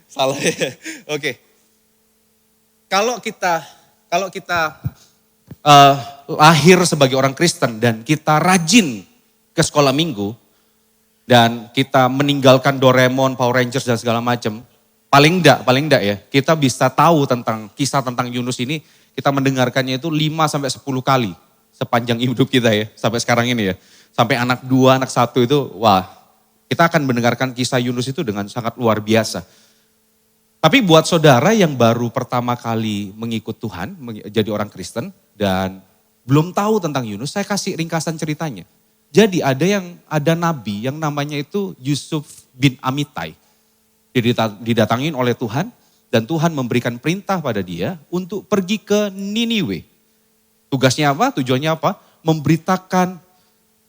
S15: Salah ya. Oke. Kalau kita lahir sebagai orang Kristen dan kita rajin ke sekolah minggu, dan kita meninggalkan Doraemon, Power Rangers dan segala macam, paling enggak ya, kita bisa tahu tentang kisah tentang Yunus ini, kita mendengarkannya itu 5-10 kali sepanjang hidup kita ya, sampai sekarang ini ya. Sampai anak 2, anak 1 itu, wah, kita akan mendengarkan kisah Yunus itu dengan sangat luar biasa. Tapi buat saudara yang baru pertama kali mengikut Tuhan, jadi orang Kristen, dan belum tahu tentang Yunus, saya kasih ringkasan ceritanya. Jadi ada nabi yang namanya itu Yusuf bin Amitai. Dia didatangin oleh Tuhan dan Tuhan memberikan perintah pada dia untuk pergi ke Niniwe. Tugasnya apa? Tujuannya apa? Memberitakan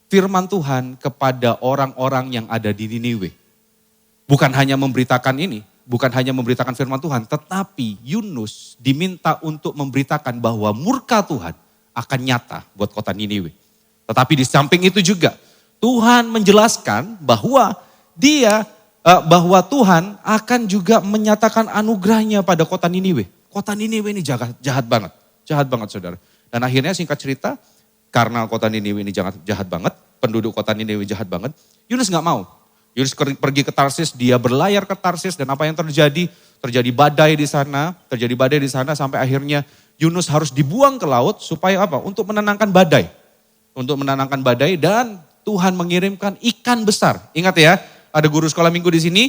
S15: firman Tuhan kepada orang-orang yang ada di Niniwe. Bukan hanya memberitakan ini, bukan hanya memberitakan firman Tuhan, tetapi Yunus diminta untuk memberitakan bahwa murka Tuhan akan nyata buat kota Niniwe. Tetapi di samping itu juga Tuhan menjelaskan bahwa bahwa Tuhan akan juga menyatakan anugerahnya pada kota Niniwe. Kota Niniwe ini jahat banget saudara. Dan akhirnya singkat cerita, karena kota Niniwe ini jahat banget, penduduk kota Niniwe jahat banget, Yunus gak mau. Yunus pergi ke Tarsis, dia berlayar ke Tarsis dan apa yang terjadi? Terjadi badai di sana sampai akhirnya Yunus harus dibuang ke laut supaya apa? Untuk menenangkan badai. untuk menenangkan badai dan Tuhan mengirimkan ikan besar. Ingat ya, ada guru sekolah minggu di sini.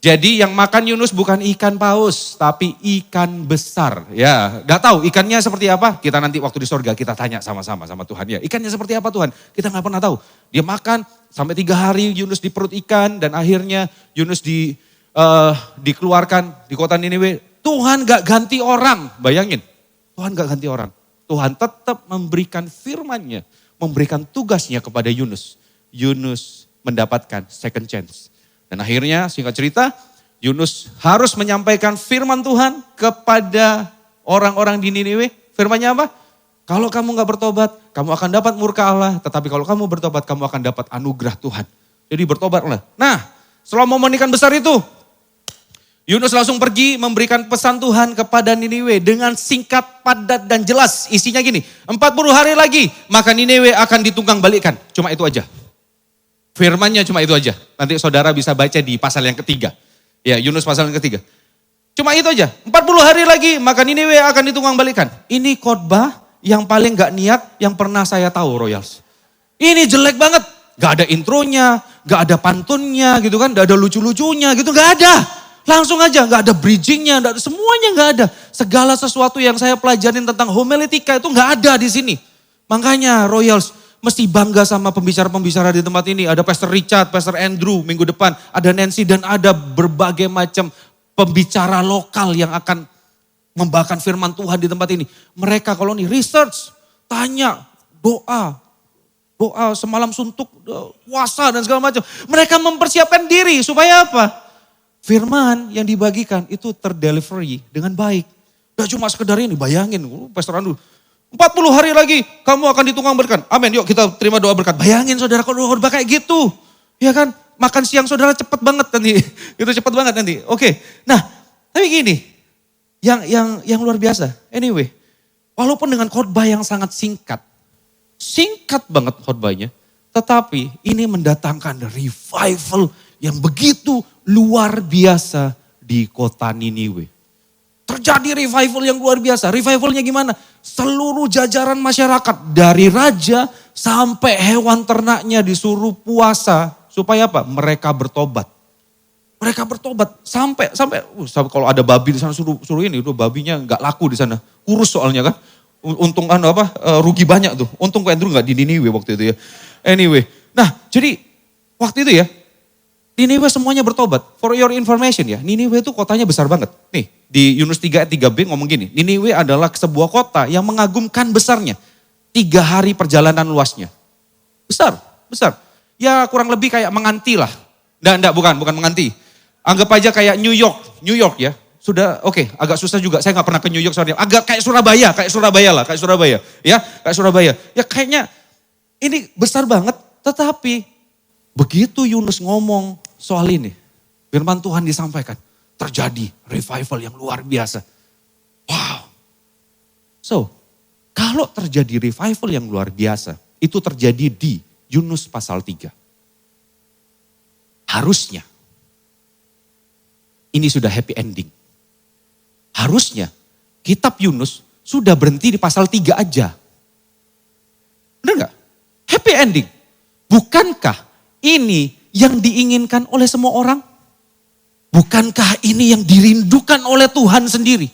S15: Jadi yang makan Yunus bukan ikan paus, tapi ikan besar. Ya, gak tahu ikannya seperti apa. Kita nanti waktu di sorga kita tanya sama-sama sama Tuhan. Ya, ikannya seperti apa Tuhan? Kita gak pernah tahu. Dia makan sampai 3 hari Yunus di perut ikan dan akhirnya Yunus dikeluarkan di kota Niniwe. Tuhan gak ganti orang, bayangin. Tuhan gak ganti orang. Tuhan tetap memberikan firman-Nya, memberikan tugasnya kepada Yunus. Yunus mendapatkan second chance. Dan akhirnya singkat cerita, Yunus harus menyampaikan firman Tuhan kepada orang-orang di Niniwe. Firman-nya apa? Kalau kamu gak bertobat, kamu akan dapat murka Allah. Tetapi kalau kamu bertobat, kamu akan dapat anugerah Tuhan. Jadi bertobatlah. Nah, setelah momen ikan besar itu, Yunus langsung pergi memberikan pesan Tuhan kepada Niniwe dengan singkat, padat, dan jelas. Isinya gini, 40 hari lagi maka Niniwe akan ditunggang balikkan. Cuma itu aja. Firmannya cuma itu aja. Nanti saudara bisa baca di pasal yang ketiga. Ya, Yunus pasal yang ketiga. Cuma itu aja. 40 hari lagi maka Niniwe akan ditunggang balikkan. Ini khotbah yang paling gak niat yang pernah saya tahu, Royals. Ini jelek banget. Gak ada intronya, gak ada pantunnya gitu kan. Gak ada lucu-lucunya gitu, gak ada. Langsung aja, gak ada bridgingnya, semuanya gak ada. Segala sesuatu yang saya pelajarin tentang homiletika itu gak ada di sini. Makanya Royals mesti bangga sama pembicara-pembicara di tempat ini. Ada Pastor Richard, Pastor Andrew minggu depan, ada Nancy dan ada berbagai macam pembicara lokal yang akan membawakan firman Tuhan di tempat ini. Mereka kalau nih research, tanya, doa semalam suntuk, puasa dan segala macam. Mereka mempersiapkan diri supaya apa? Firman yang dibagikan itu terdelivery dengan baik. Gak cuma sekedar ini, bayangin Pastor Andrew. 40 hari lagi kamu akan ditunggang berkat. Amin, yuk kita terima doa berkat. Bayangin saudara kalau doa berkat kayak gitu. Ya kan, makan siang saudara cepet banget nanti. Itu cepet banget nanti. Oke, nah tapi gini. Yang luar biasa. Anyway, walaupun dengan khotbah yang sangat singkat. Singkat banget khotbahnya. Tetapi ini mendatangkan revival yang begitu luar biasa di kota Niniwe. Terjadi revival yang luar biasa. Revivalnya gimana? Seluruh jajaran masyarakat dari raja sampai hewan ternaknya disuruh puasa. Supaya apa? Mereka bertobat. Mereka bertobat sampai kalau ada babi di sana suruh ini, udah babinya nggak laku di sana. Kurus soalnya kan. Untung rugi banyak tuh. Untung Andrew nggak di Niniwe waktu itu ya. Anyway, nah jadi waktu itu ya Niniwe semuanya bertobat. For your information ya, Niniwe itu kotanya besar banget. Nih, di Yunus 3 ayat 3b ngomong gini, Niniwe adalah sebuah kota yang mengagumkan besarnya. 3 hari perjalanan luasnya. Besar. Ya kurang lebih kayak Menganti lah. Enggak, bukan Menganti. Anggap aja kayak New York ya. Sudah oke, agak susah juga. Saya gak pernah ke New York soalnya. Agak kayak Surabaya lah. Kayak Surabaya. Ya kayaknya ini besar banget, tetapi begitu Yunus ngomong soal ini, firman Tuhan disampaikan, terjadi revival yang luar biasa. Wow. So, kalau terjadi revival yang luar biasa, itu terjadi di Yunus pasal 3. Harusnya, ini sudah happy ending. Harusnya, kitab Yunus sudah berhenti di pasal 3 aja. Benar gak? Happy ending. Bukankah ini yang diinginkan oleh semua orang? Bukankah ini yang dirindukan oleh Tuhan sendiri?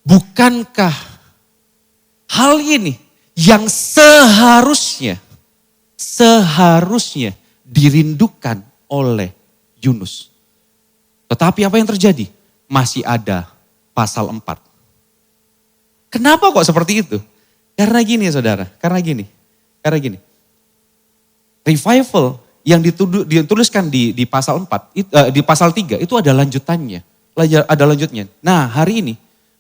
S15: Bukankah hal ini yang seharusnya dirindukan oleh Yunus? Tetapi apa yang terjadi? Masih ada pasal 4. Kenapa kok seperti itu? Karena gini saudara, karena gini. Revival yang dituliskan di pasal 4, di pasal 3 itu ada lanjutannya. Ada lanjutnya. Nah hari ini,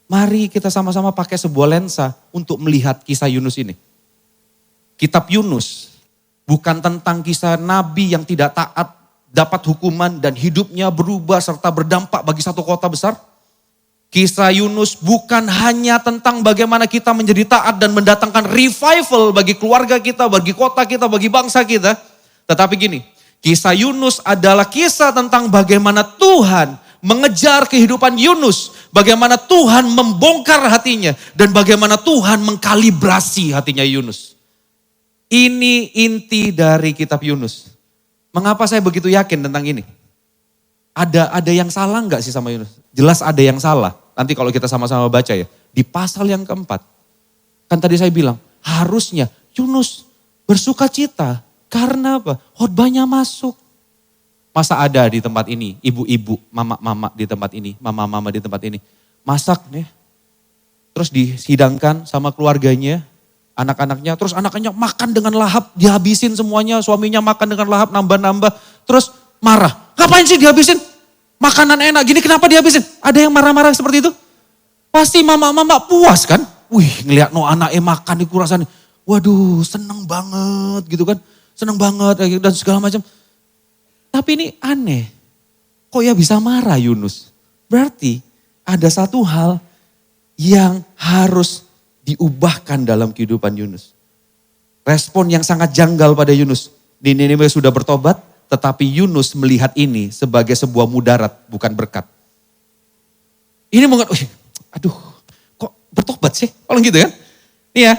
S15: mari kita sama-sama pakai sebuah lensa untuk melihat kisah Yunus ini. Kitab Yunus bukan tentang kisah nabi yang tidak taat, dapat hukuman dan hidupnya berubah serta berdampak bagi satu kota besar. Kisah Yunus bukan hanya tentang bagaimana kita menjadi taat dan mendatangkan revival bagi keluarga kita, bagi kota kita, bagi bangsa kita. Tetapi gini, kisah Yunus adalah kisah tentang bagaimana Tuhan mengejar kehidupan Yunus. Bagaimana Tuhan membongkar hatinya dan bagaimana Tuhan mengkalibrasi hatinya Yunus. Ini inti dari kitab Yunus. Mengapa saya begitu yakin tentang ini? Ada yang salah nggak sih sama Yunus? Jelas ada yang salah. Nanti kalau kita sama-sama baca ya. Di pasal yang keempat. Kan tadi saya bilang, harusnya Yunus bersuka cita. Karena apa? Khotbahnya masuk. Masa ada di tempat ini, ibu-ibu, mama-mama di tempat ini, mama-mama di tempat ini. Masak nih. Terus disidangkan sama keluarganya, anak-anaknya. Terus anak-anaknya makan dengan lahap, dihabisin semuanya. Suaminya makan dengan lahap, nambah-nambah. Terus marah. Ngapain sih dihabisin? Makanan enak gini kenapa dihabisin? Ada yang marah-marah seperti itu? Pasti mama-mama puas kan? Wih ngeliat anaknya makan di kurasan. Waduh seneng banget gitu kan. Seneng banget dan segala macam. Tapi ini aneh. Kok ya bisa marah Yunus? Berarti ada satu hal yang harus diubahkan dalam kehidupan Yunus. Respon yang sangat janggal pada Yunus. Niniwe sudah bertobat, tetapi Yunus melihat ini sebagai sebuah mudarat, bukan berkat. Ini mungkin, aduh kok bertobat sih? Kalau gitu kan? Iya,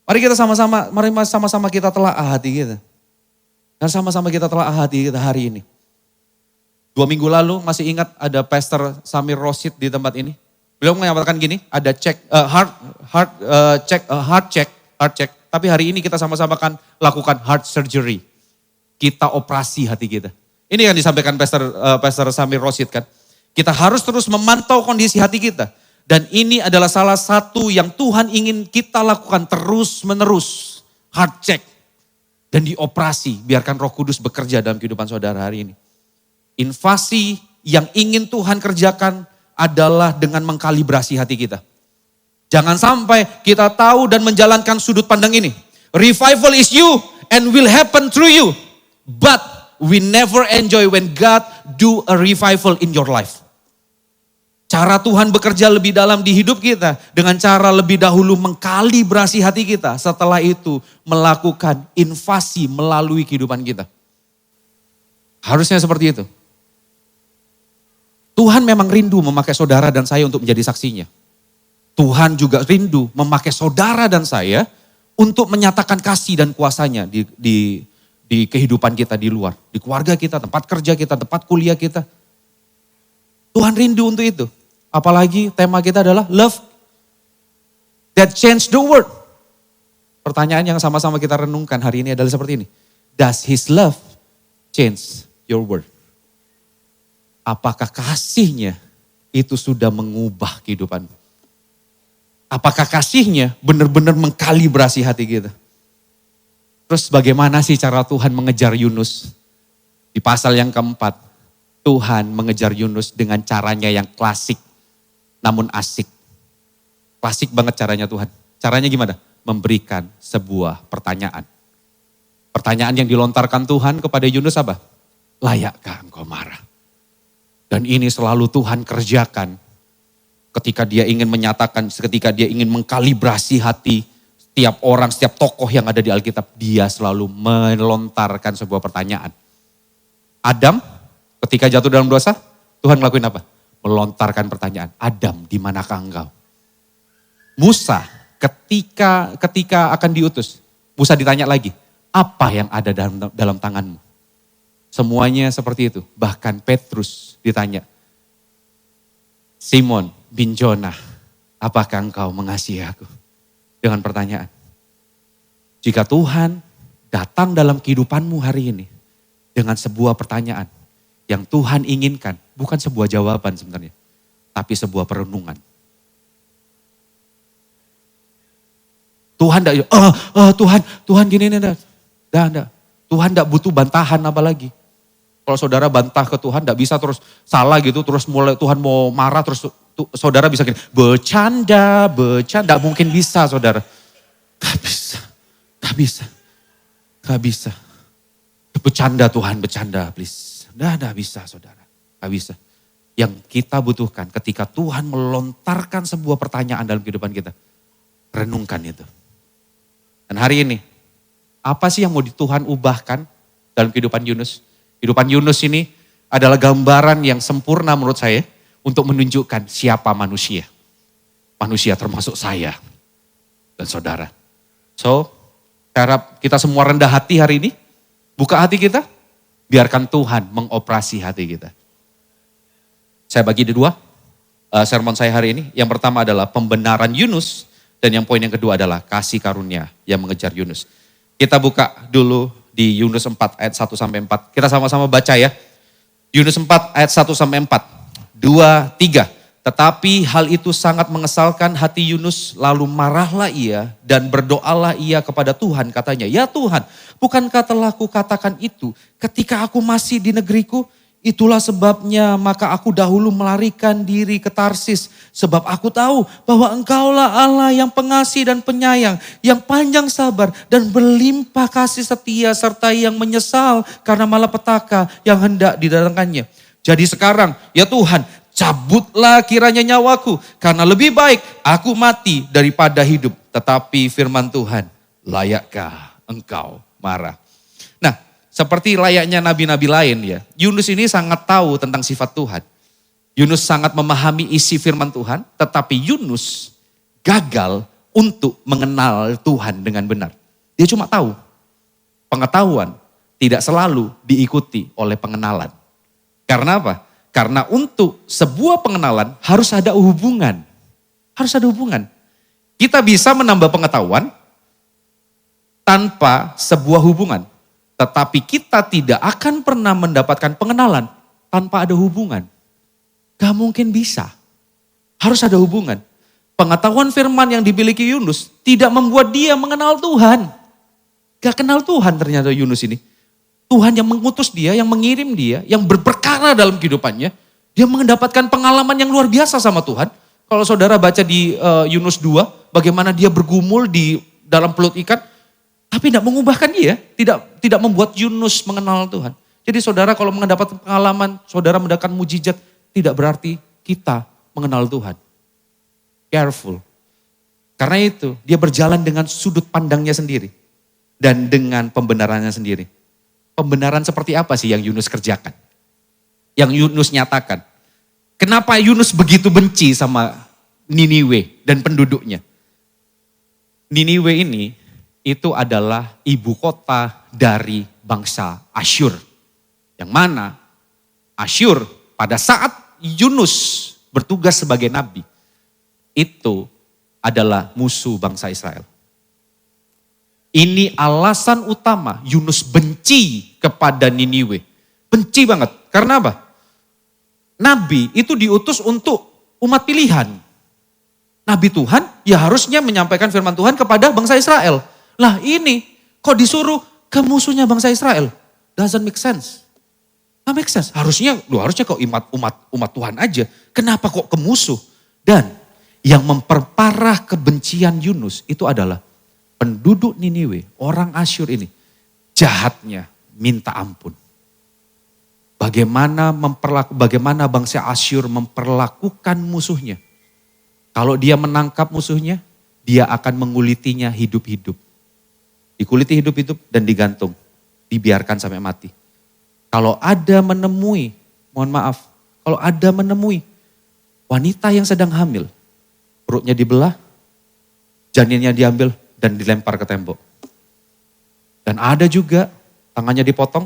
S15: mari kita sama-sama kita telaah hati kita. Dan sama-sama kita telaah hati kita hari ini. 2 minggu lalu masih ingat ada Pastor Samir Rosid di tempat ini. Beliau menyatakan gini, ada heart check. Tapi hari ini kita sama-sama akan lakukan heart surgery. Kita operasi hati kita. Ini yang disampaikan Pastor Samir Rosid kan. Kita harus terus memantau kondisi hati kita. Dan ini adalah salah satu yang Tuhan ingin kita lakukan terus menerus. Heart check. Dan dioperasi, biarkan Roh Kudus bekerja dalam kehidupan saudara hari ini. Invasi yang ingin Tuhan kerjakan adalah dengan mengkalibrasi hati kita. Jangan sampai kita tahu dan menjalankan sudut pandang ini. Revival is you and will happen through you. But we never enjoy when God do a revival in your life. Cara Tuhan bekerja lebih dalam di hidup kita dengan cara lebih dahulu mengkalibrasi hati kita. Setelah itu melakukan invasi melalui kehidupan kita. Harusnya seperti itu. Tuhan memang rindu memakai saudara dan saya untuk menjadi saksinya. Tuhan juga rindu memakai saudara dan saya untuk menyatakan kasih dan kuasanya di kehidupan kita di luar. Di keluarga kita, tempat kerja kita, tempat kuliah kita. Tuhan rindu untuk itu. Apalagi tema kita adalah love that changed the world. Pertanyaan yang sama-sama kita renungkan hari ini adalah seperti ini. Does His love change your world? Apakah kasihnya itu sudah mengubah kehidupan? Apakah kasihnya benar-benar mengkalibrasi hati kita? Terus bagaimana sih cara Tuhan mengejar Yunus? Di pasal yang keempat, Tuhan mengejar Yunus dengan caranya yang klasik, namun asik. Klasik banget caranya Tuhan. Caranya gimana? Memberikan sebuah pertanyaan. Pertanyaan yang dilontarkan Tuhan kepada Yunus apa? Layakkah engkau marah? Dan ini selalu Tuhan kerjakan ketika dia ingin menyatakan, ketika dia ingin mengkalibrasi hati setiap orang, setiap tokoh yang ada di Alkitab. Dia selalu melontarkan sebuah pertanyaan. Adam ketika jatuh dalam dosa, Tuhan ngelakuin apa? Melontarkan pertanyaan, Adam di manakah engkau? Musa ketika akan diutus, Musa ditanya lagi, apa yang ada dalam tanganmu? Semuanya seperti itu. Bahkan Petrus ditanya, Simon bin Jonah, apakah engkau mengasihi aku? Dengan pertanyaan. Jika Tuhan datang dalam kehidupanmu hari ini dengan sebuah pertanyaan yang Tuhan inginkan, bukan sebuah jawaban sebenarnya, tapi sebuah perenungan. Tuhan Tuhan gini nih, enggak. Tuhan enggak butuh bantahan apalagi. Kalau saudara bantah ke Tuhan, enggak bisa terus salah gitu, terus mulai Tuhan mau marah, terus saudara bisa gini, bercanda, enggak mungkin bisa saudara. Gak bisa. Bercanda Tuhan, bercanda please. Enggak bisa saudara, enggak bisa. Yang kita butuhkan ketika Tuhan melontarkan sebuah pertanyaan dalam kehidupan kita, renungkan itu. Dan hari ini, apa sih yang mau Tuhan ubahkan dalam kehidupan Yunus? Kehidupan Yunus ini adalah gambaran yang sempurna menurut saya untuk menunjukkan siapa manusia. Manusia termasuk saya dan saudara. So,
S16: Saya harap kita semua rendah hati hari ini. Buka hati kita. Biarkan Tuhan mengoperasi hati kita. Saya bagi di dua sermon saya hari ini. Yang pertama adalah pembenaran Yunus. Dan yang poin yang kedua adalah kasih karunia yang mengejar Yunus. Kita buka dulu di Yunus 4 ayat 1 sampai 4. Kita sama-sama baca ya. Yunus 4 ayat 1 sampai 4. 2, 3. Tetapi hal itu sangat mengesalkan hati Yunus, lalu marahlah ia dan berdoalah ia kepada Tuhan, katanya, ya Tuhan, bukankah telah kukatakan itu ketika aku masih di negeriku? Itulah sebabnya maka aku dahulu melarikan diri ke Tarsis, sebab aku tahu bahwa Engkaulah Allah yang pengasih dan penyayang, yang panjang sabar dan berlimpah kasih setia, serta yang menyesal karena malapetaka yang hendak didatangkannya. Jadi sekarang, ya Tuhan, cabutlah kiranya nyawaku, karena lebih baik aku mati daripada hidup. Tetapi firman Tuhan, layakkah engkau marah? Nah, seperti layaknya nabi-nabi lain ya, Yunus ini sangat tahu tentang sifat Tuhan. Yunus sangat memahami isi firman Tuhan, tetapi Yunus gagal untuk mengenal Tuhan dengan benar. Dia cuma tahu. Pengetahuan tidak selalu diikuti oleh pengenalan. Karena apa? Karena untuk sebuah pengenalan harus ada hubungan. Harus ada hubungan. Kita bisa menambah pengetahuan tanpa sebuah hubungan. Tetapi kita tidak akan pernah mendapatkan pengenalan tanpa ada hubungan. Gak mungkin bisa. Harus ada hubungan. Pengetahuan firman yang dimiliki Yunus tidak membuat dia mengenal Tuhan. Gak kenal Tuhan ternyata Yunus ini. Tuhan yang mengutus dia, yang mengirim dia, yang berperkara dalam kehidupannya. Dia mendapatkan pengalaman yang luar biasa sama Tuhan. Kalau saudara baca di Yunus 2, bagaimana dia bergumul di dalam pelut ikan. Tapi tidak mengubahkan dia, tidak membuat Yunus mengenal Tuhan. Jadi saudara kalau mendapat pengalaman, saudara mendapatkan mujizat, tidak berarti kita mengenal Tuhan. Careful. Karena itu, dia berjalan dengan sudut pandangnya sendiri. Dan dengan pembenarannya sendiri. Pembenaran seperti apa sih yang Yunus kerjakan? Yang Yunus nyatakan. Kenapa Yunus begitu benci sama Niniwe dan penduduknya? Niniwe ini itu adalah ibu kota dari bangsa Asyur. Yang mana Asyur pada saat Yunus bertugas sebagai nabi, itu adalah musuh bangsa Israel. Ini alasan utama Yunus benci kepada Niniwe. Benci banget. Karena apa? Nabi itu diutus untuk umat pilihan. Nabi Tuhan ya harusnya menyampaikan firman Tuhan kepada bangsa Israel. Lah ini kok disuruh ke musuhnya bangsa Israel? Doesn't make sense. Gak make sense. Harusnya kok umat Tuhan aja. Kenapa kok ke musuh? Dan yang memperparah kebencian Yunus itu adalah penduduk Niniwe, orang Asyur ini, jahatnya minta ampun. Bagaimana bangsa Asyur memperlakukan musuhnya. Kalau dia menangkap musuhnya, dia akan mengulitinya hidup-hidup. Dikuliti hidup-hidup dan digantung. Dibiarkan sampai mati. Kalau ada menemui, kalau ada menemui wanita yang sedang hamil, perutnya dibelah, janinnya diambil, dan dilempar ke tembok. Dan ada juga tangannya dipotong,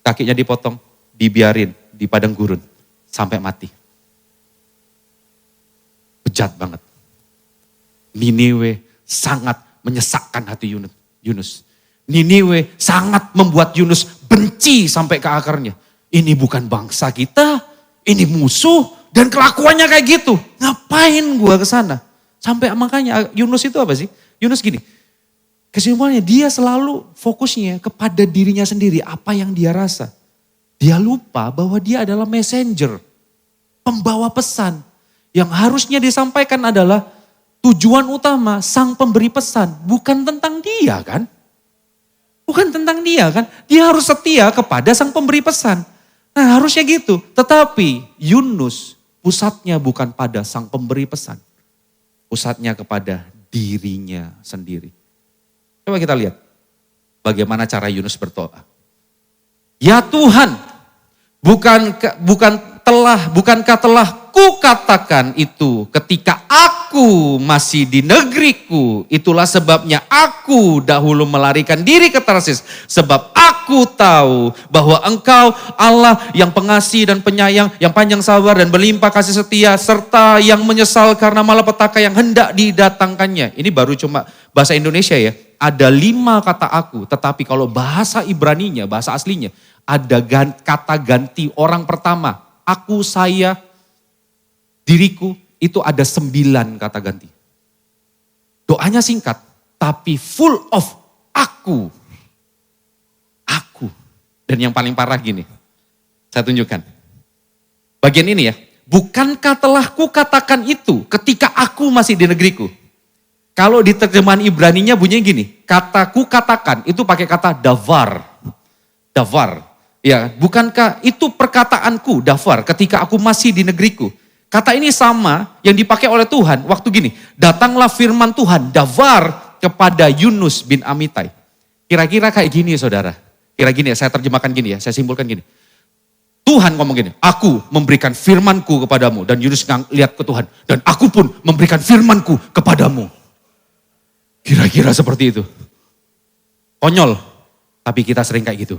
S16: kakinya dipotong, dibiarin di padang gurun sampai mati. Bejat banget. Niniwe sangat menyesakkan hati Yunus. Niniwe sangat membuat Yunus benci sampai ke akarnya. Ini bukan bangsa kita, ini musuh dan kelakuannya kayak gitu. Ngapain gua ke sana? Sampai makanya Yunus itu apa sih? Yunus gini, kesimpulannya dia selalu fokusnya kepada dirinya sendiri, apa yang dia rasa. Dia lupa bahwa dia adalah messenger, pembawa pesan. Yang harusnya disampaikan adalah tujuan utama sang pemberi pesan, bukan tentang dia kan. Bukan tentang dia kan, dia harus setia kepada sang pemberi pesan. Nah harusnya gitu, tetapi Yunus pusatnya bukan pada sang pemberi pesan. Pusatnya kepada dirinya sendiri. Coba kita lihat bagaimana cara Yunus berdoa. Ya Tuhan, bukankah telah kukatakan itu ketika aku masih di negeriku. Itulah sebabnya aku dahulu melarikan diri ke Tarsis. Sebab aku tahu bahwa engkau Allah yang pengasih dan penyayang, yang panjang sabar dan berlimpah kasih setia, serta yang menyesal karena malapetaka yang hendak didatangkannya. Ini baru cuma bahasa Indonesia ya. Ada 5 kata aku, tetapi kalau bahasa Ibraninya, bahasa aslinya, ada kata ganti orang pertama. Aku, saya, diriku, itu ada 9 kata ganti. Doanya singkat, tapi full of aku. Aku. Dan yang paling parah gini, saya tunjukkan. Bagian ini ya, bukankah telah kukatakan itu ketika aku masih di negeriku? Kalau di terjemahan Ibraninya bunyinya gini, kataku katakan, itu pakai kata davar. Davar. Ya, bukankah itu perkataanku, davar, ketika aku masih di negeriku? Kata ini sama yang dipakai oleh Tuhan waktu gini, datanglah firman Tuhan, davar, kepada Yunus bin Amitai. Kira-kira kayak gini saudara. Kira gini ya, saya terjemahkan gini ya, saya simpulkan gini. Tuhan ngomong gini, aku memberikan firmanku kepadamu. Dan Yunus lihat ke Tuhan, dan aku pun memberikan firmanku kepadamu. Kira-kira seperti itu. Konyol, tapi kita sering kayak gitu.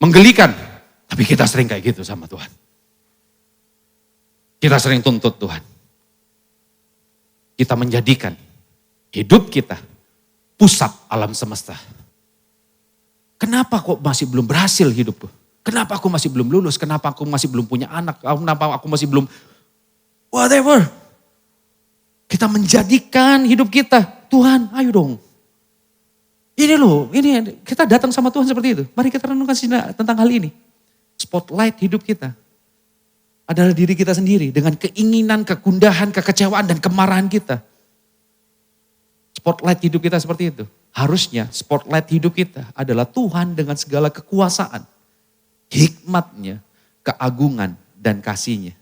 S16: Menggelikan, tapi kita sering kayak gitu sama Tuhan. Kita sering tuntut Tuhan. Kita menjadikan hidup kita pusat alam semesta. Kenapa kok masih belum berhasil hidupku? Kenapa aku masih belum lulus? Kenapa aku masih belum punya anak? Kenapa aku masih belum whatever? Kita menjadikan hidup kita, Tuhan ayo dong. Ini loh, ini kita datang sama Tuhan seperti itu. Mari kita renungkan tentang hal ini. Spotlight hidup kita adalah diri kita sendiri dengan keinginan, kegundahan, kekecewaan, dan kemarahan kita. Spotlight hidup kita seperti itu. Harusnya spotlight hidup kita adalah Tuhan dengan segala kekuasaan, hikmatnya, keagungan, dan kasihnya.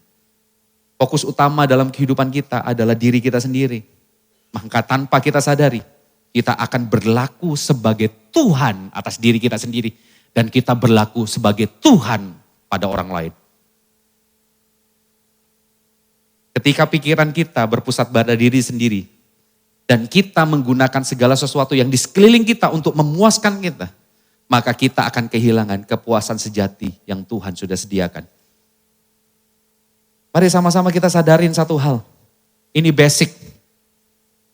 S16: Fokus utama dalam kehidupan kita adalah diri kita sendiri. Maka tanpa kita sadari, kita akan berlaku sebagai Tuhan atas diri kita sendiri. Dan kita berlaku sebagai Tuhan pada orang lain. Ketika pikiran kita berpusat pada diri sendiri, dan kita menggunakan segala sesuatu yang di sekeliling kita untuk memuaskan kita, maka kita akan kehilangan kepuasan sejati yang Tuhan sudah sediakan. Mari sama-sama kita sadarin satu hal. Ini basic.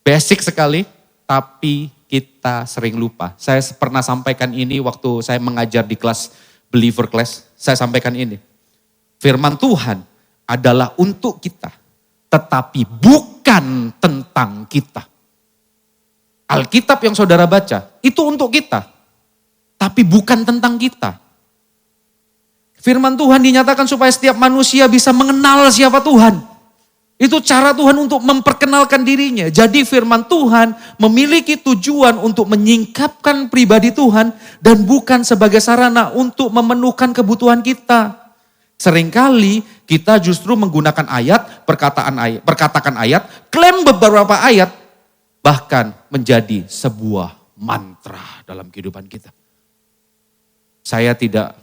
S16: Basic sekali, tapi kita sering lupa. Saya pernah sampaikan ini waktu saya mengajar di kelas believer class. Saya sampaikan ini. Firman Tuhan adalah untuk kita, tetapi bukan tentang kita. Alkitab yang saudara baca, itu untuk kita, tapi bukan tentang kita. Firman Tuhan dinyatakan supaya setiap manusia bisa mengenal siapa Tuhan. Itu cara Tuhan untuk memperkenalkan dirinya. Jadi firman Tuhan memiliki tujuan untuk menyingkapkan pribadi Tuhan dan bukan sebagai sarana untuk memenuhkan kebutuhan kita. Seringkali kita justru menggunakan ayat, perkatakan ayat, klaim beberapa ayat, bahkan menjadi sebuah mantra dalam kehidupan kita. Saya tidak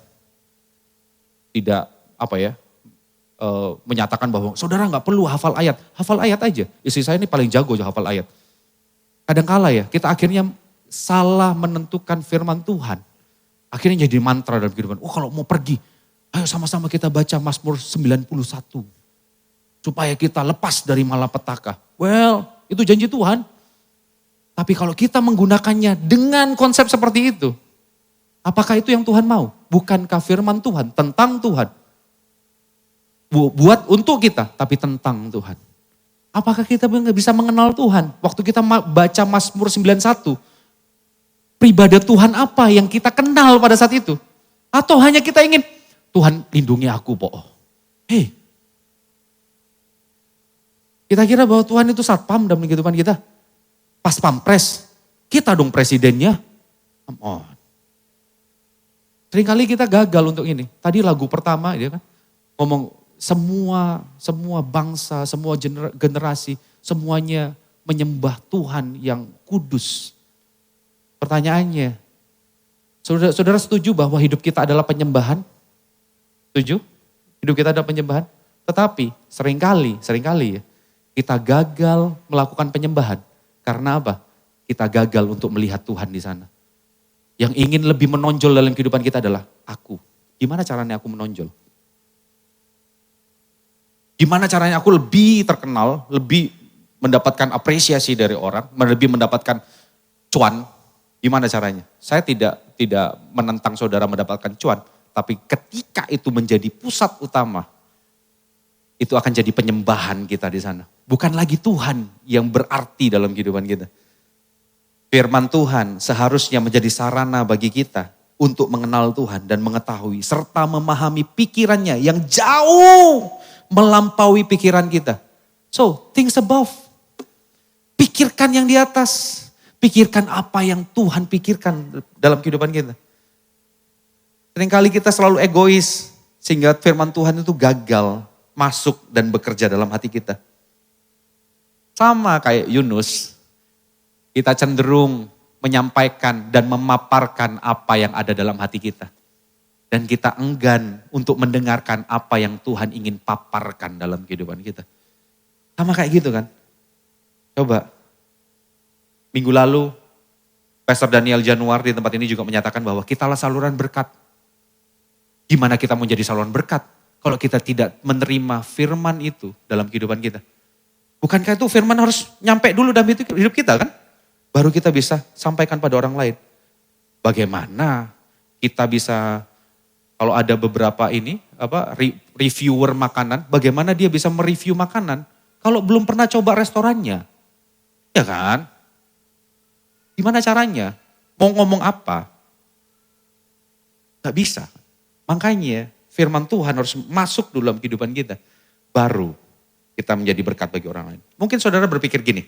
S16: menyatakan bahwa saudara nggak perlu hafal ayat aja. Istri saya ini paling jago hafal ayat. Kadangkala ya kita akhirnya salah menentukan firman Tuhan. Akhirnya jadi mantra dalam kehidupan. Kalau mau pergi, ayo sama-sama kita baca Mazmur 91. Supaya kita lepas dari malapetaka. Well, itu janji Tuhan. Tapi kalau kita menggunakannya dengan konsep seperti itu, apakah itu yang Tuhan mau? Bukankah firman Tuhan tentang Tuhan? Buat untuk kita, tapi tentang Tuhan. Apakah kita bisa mengenal Tuhan? Waktu kita baca Mazmur 91, pribadi Tuhan apa yang kita kenal pada saat itu? Atau hanya kita ingin, Tuhan lindungi aku, Po. Kita kira bahwa Tuhan itu satpam dalam kehidupan kita. Pas pampres, kita dong presidennya. Come on. Seringkali kita gagal untuk ini. Tadi lagu pertama dia kan ngomong semua bangsa, semua generasi, semuanya menyembah Tuhan yang kudus. Pertanyaannya, saudara setuju bahwa hidup kita adalah penyembahan? Setuju? Hidup kita ada penyembahan. Tetapi seringkali ya, kita gagal melakukan penyembahan. Karena apa? Kita gagal untuk melihat Tuhan di sana. Yang ingin lebih menonjol dalam kehidupan kita adalah aku. Gimana caranya aku menonjol? Gimana caranya aku lebih terkenal, lebih mendapatkan apresiasi dari orang, lebih mendapatkan cuan? Gimana caranya? Saya tidak menentang saudara mendapatkan cuan, tapi ketika itu menjadi pusat utama, itu akan jadi penyembahan kita di sana. Bukan lagi Tuhan yang berarti dalam kehidupan kita. Firman Tuhan seharusnya menjadi sarana bagi kita untuk mengenal Tuhan dan mengetahui serta memahami pikirannya yang jauh melampaui pikiran kita. So, things above. Pikirkan yang di atas. Pikirkan apa yang Tuhan pikirkan dalam kehidupan kita. Seringkali kita selalu egois sehingga firman Tuhan itu gagal masuk dan bekerja dalam hati kita. Sama kayak Yunus, kita cenderung menyampaikan dan memaparkan apa yang ada dalam hati kita. Dan kita enggan untuk mendengarkan apa yang Tuhan ingin paparkan dalam kehidupan kita. Sama kayak gitu kan. Coba, minggu lalu Pastor Daniel Januar di tempat ini juga menyatakan bahwa kitalah saluran berkat. Gimana kita mau jadi saluran berkat kalau kita tidak menerima firman itu dalam kehidupan kita? Bukankah itu firman harus nyampe dulu dalam hidup kita kan? Baru kita bisa sampaikan pada orang lain. Bagaimana kita bisa, kalau ada beberapa reviewer makanan, bagaimana dia bisa mereview makanan kalau belum pernah coba restorannya? Ya kan? Gimana caranya? Mau ngomong apa? Gak bisa. Makanya firman Tuhan harus masuk dalam kehidupan kita. Baru kita menjadi berkat bagi orang lain. Mungkin saudara berpikir gini,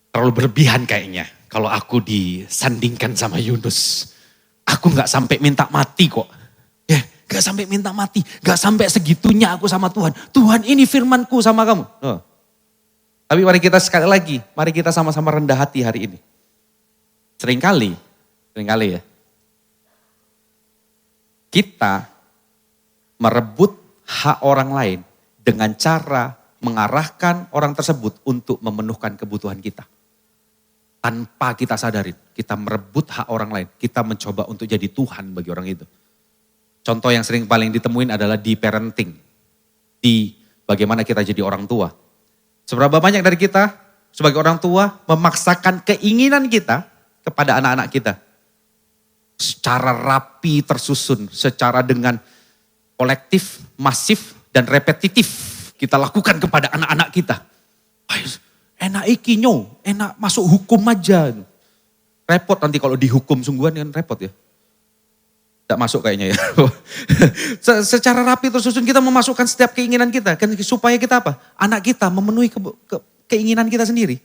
S16: terlalu berlebihan kayaknya kalau aku disandingkan sama Yunus. Aku gak sampai minta mati kok. Ya, gak sampai minta mati. Gak sampai segitunya aku sama Tuhan. Tuhan, ini firmanku sama kamu. Oh. Tapi mari kita sekali lagi, mari kita sama-sama rendah hati hari ini. Seringkali ya, kita merebut hak orang lain dengan cara mengarahkan orang tersebut untuk memenuhkan kebutuhan kita. Tanpa kita sadarin, kita merebut hak orang lain. Kita mencoba untuk jadi Tuhan bagi orang itu. Contoh yang sering paling ditemuin adalah di parenting. Di bagaimana kita jadi orang tua. Seberapa banyak dari kita sebagai orang tua memaksakan keinginan kita kepada anak-anak kita. Secara rapi tersusun, secara dengan kolektif, masif, dan repetitif kita lakukan kepada anak-anak kita. Enak ikinyo, enak masuk hukum aja. Repot nanti kalau dihukum sungguhan kan repot ya. Tidak masuk kayaknya ya. Secara rapi tersusun kita memasukkan setiap keinginan kita. Supaya kita apa? Anak kita memenuhi keinginan kita sendiri.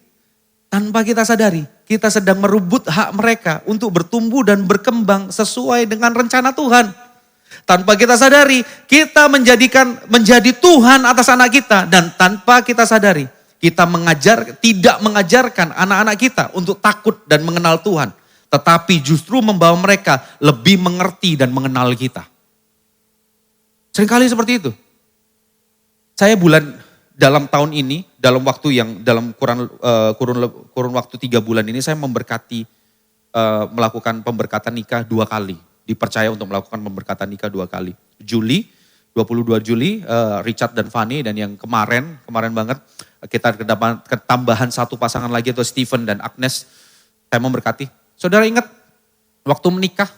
S16: Tanpa kita sadari, kita sedang merebut hak mereka untuk bertumbuh dan berkembang sesuai dengan rencana Tuhan. Tanpa kita sadari, kita menjadi Tuhan atas anak kita. Dan tanpa kita sadari, kita tidak mengajarkan anak-anak kita untuk takut dan mengenal Tuhan. Tetapi justru membawa mereka lebih mengerti dan mengenal kita. Seringkali seperti itu. Saya dalam tahun ini, dalam kurun waktu 3 bulan ini saya melakukan pemberkatan nikah 2 kali. Dipercaya untuk melakukan pemberkatan nikah 2 kali. 22 Juli, Richard dan Fanny, dan yang kemarin banget kita ketambahan 1 pasangan lagi, atau Stephen dan Agnes, saya memberkati. Saudara ingat waktu menikah,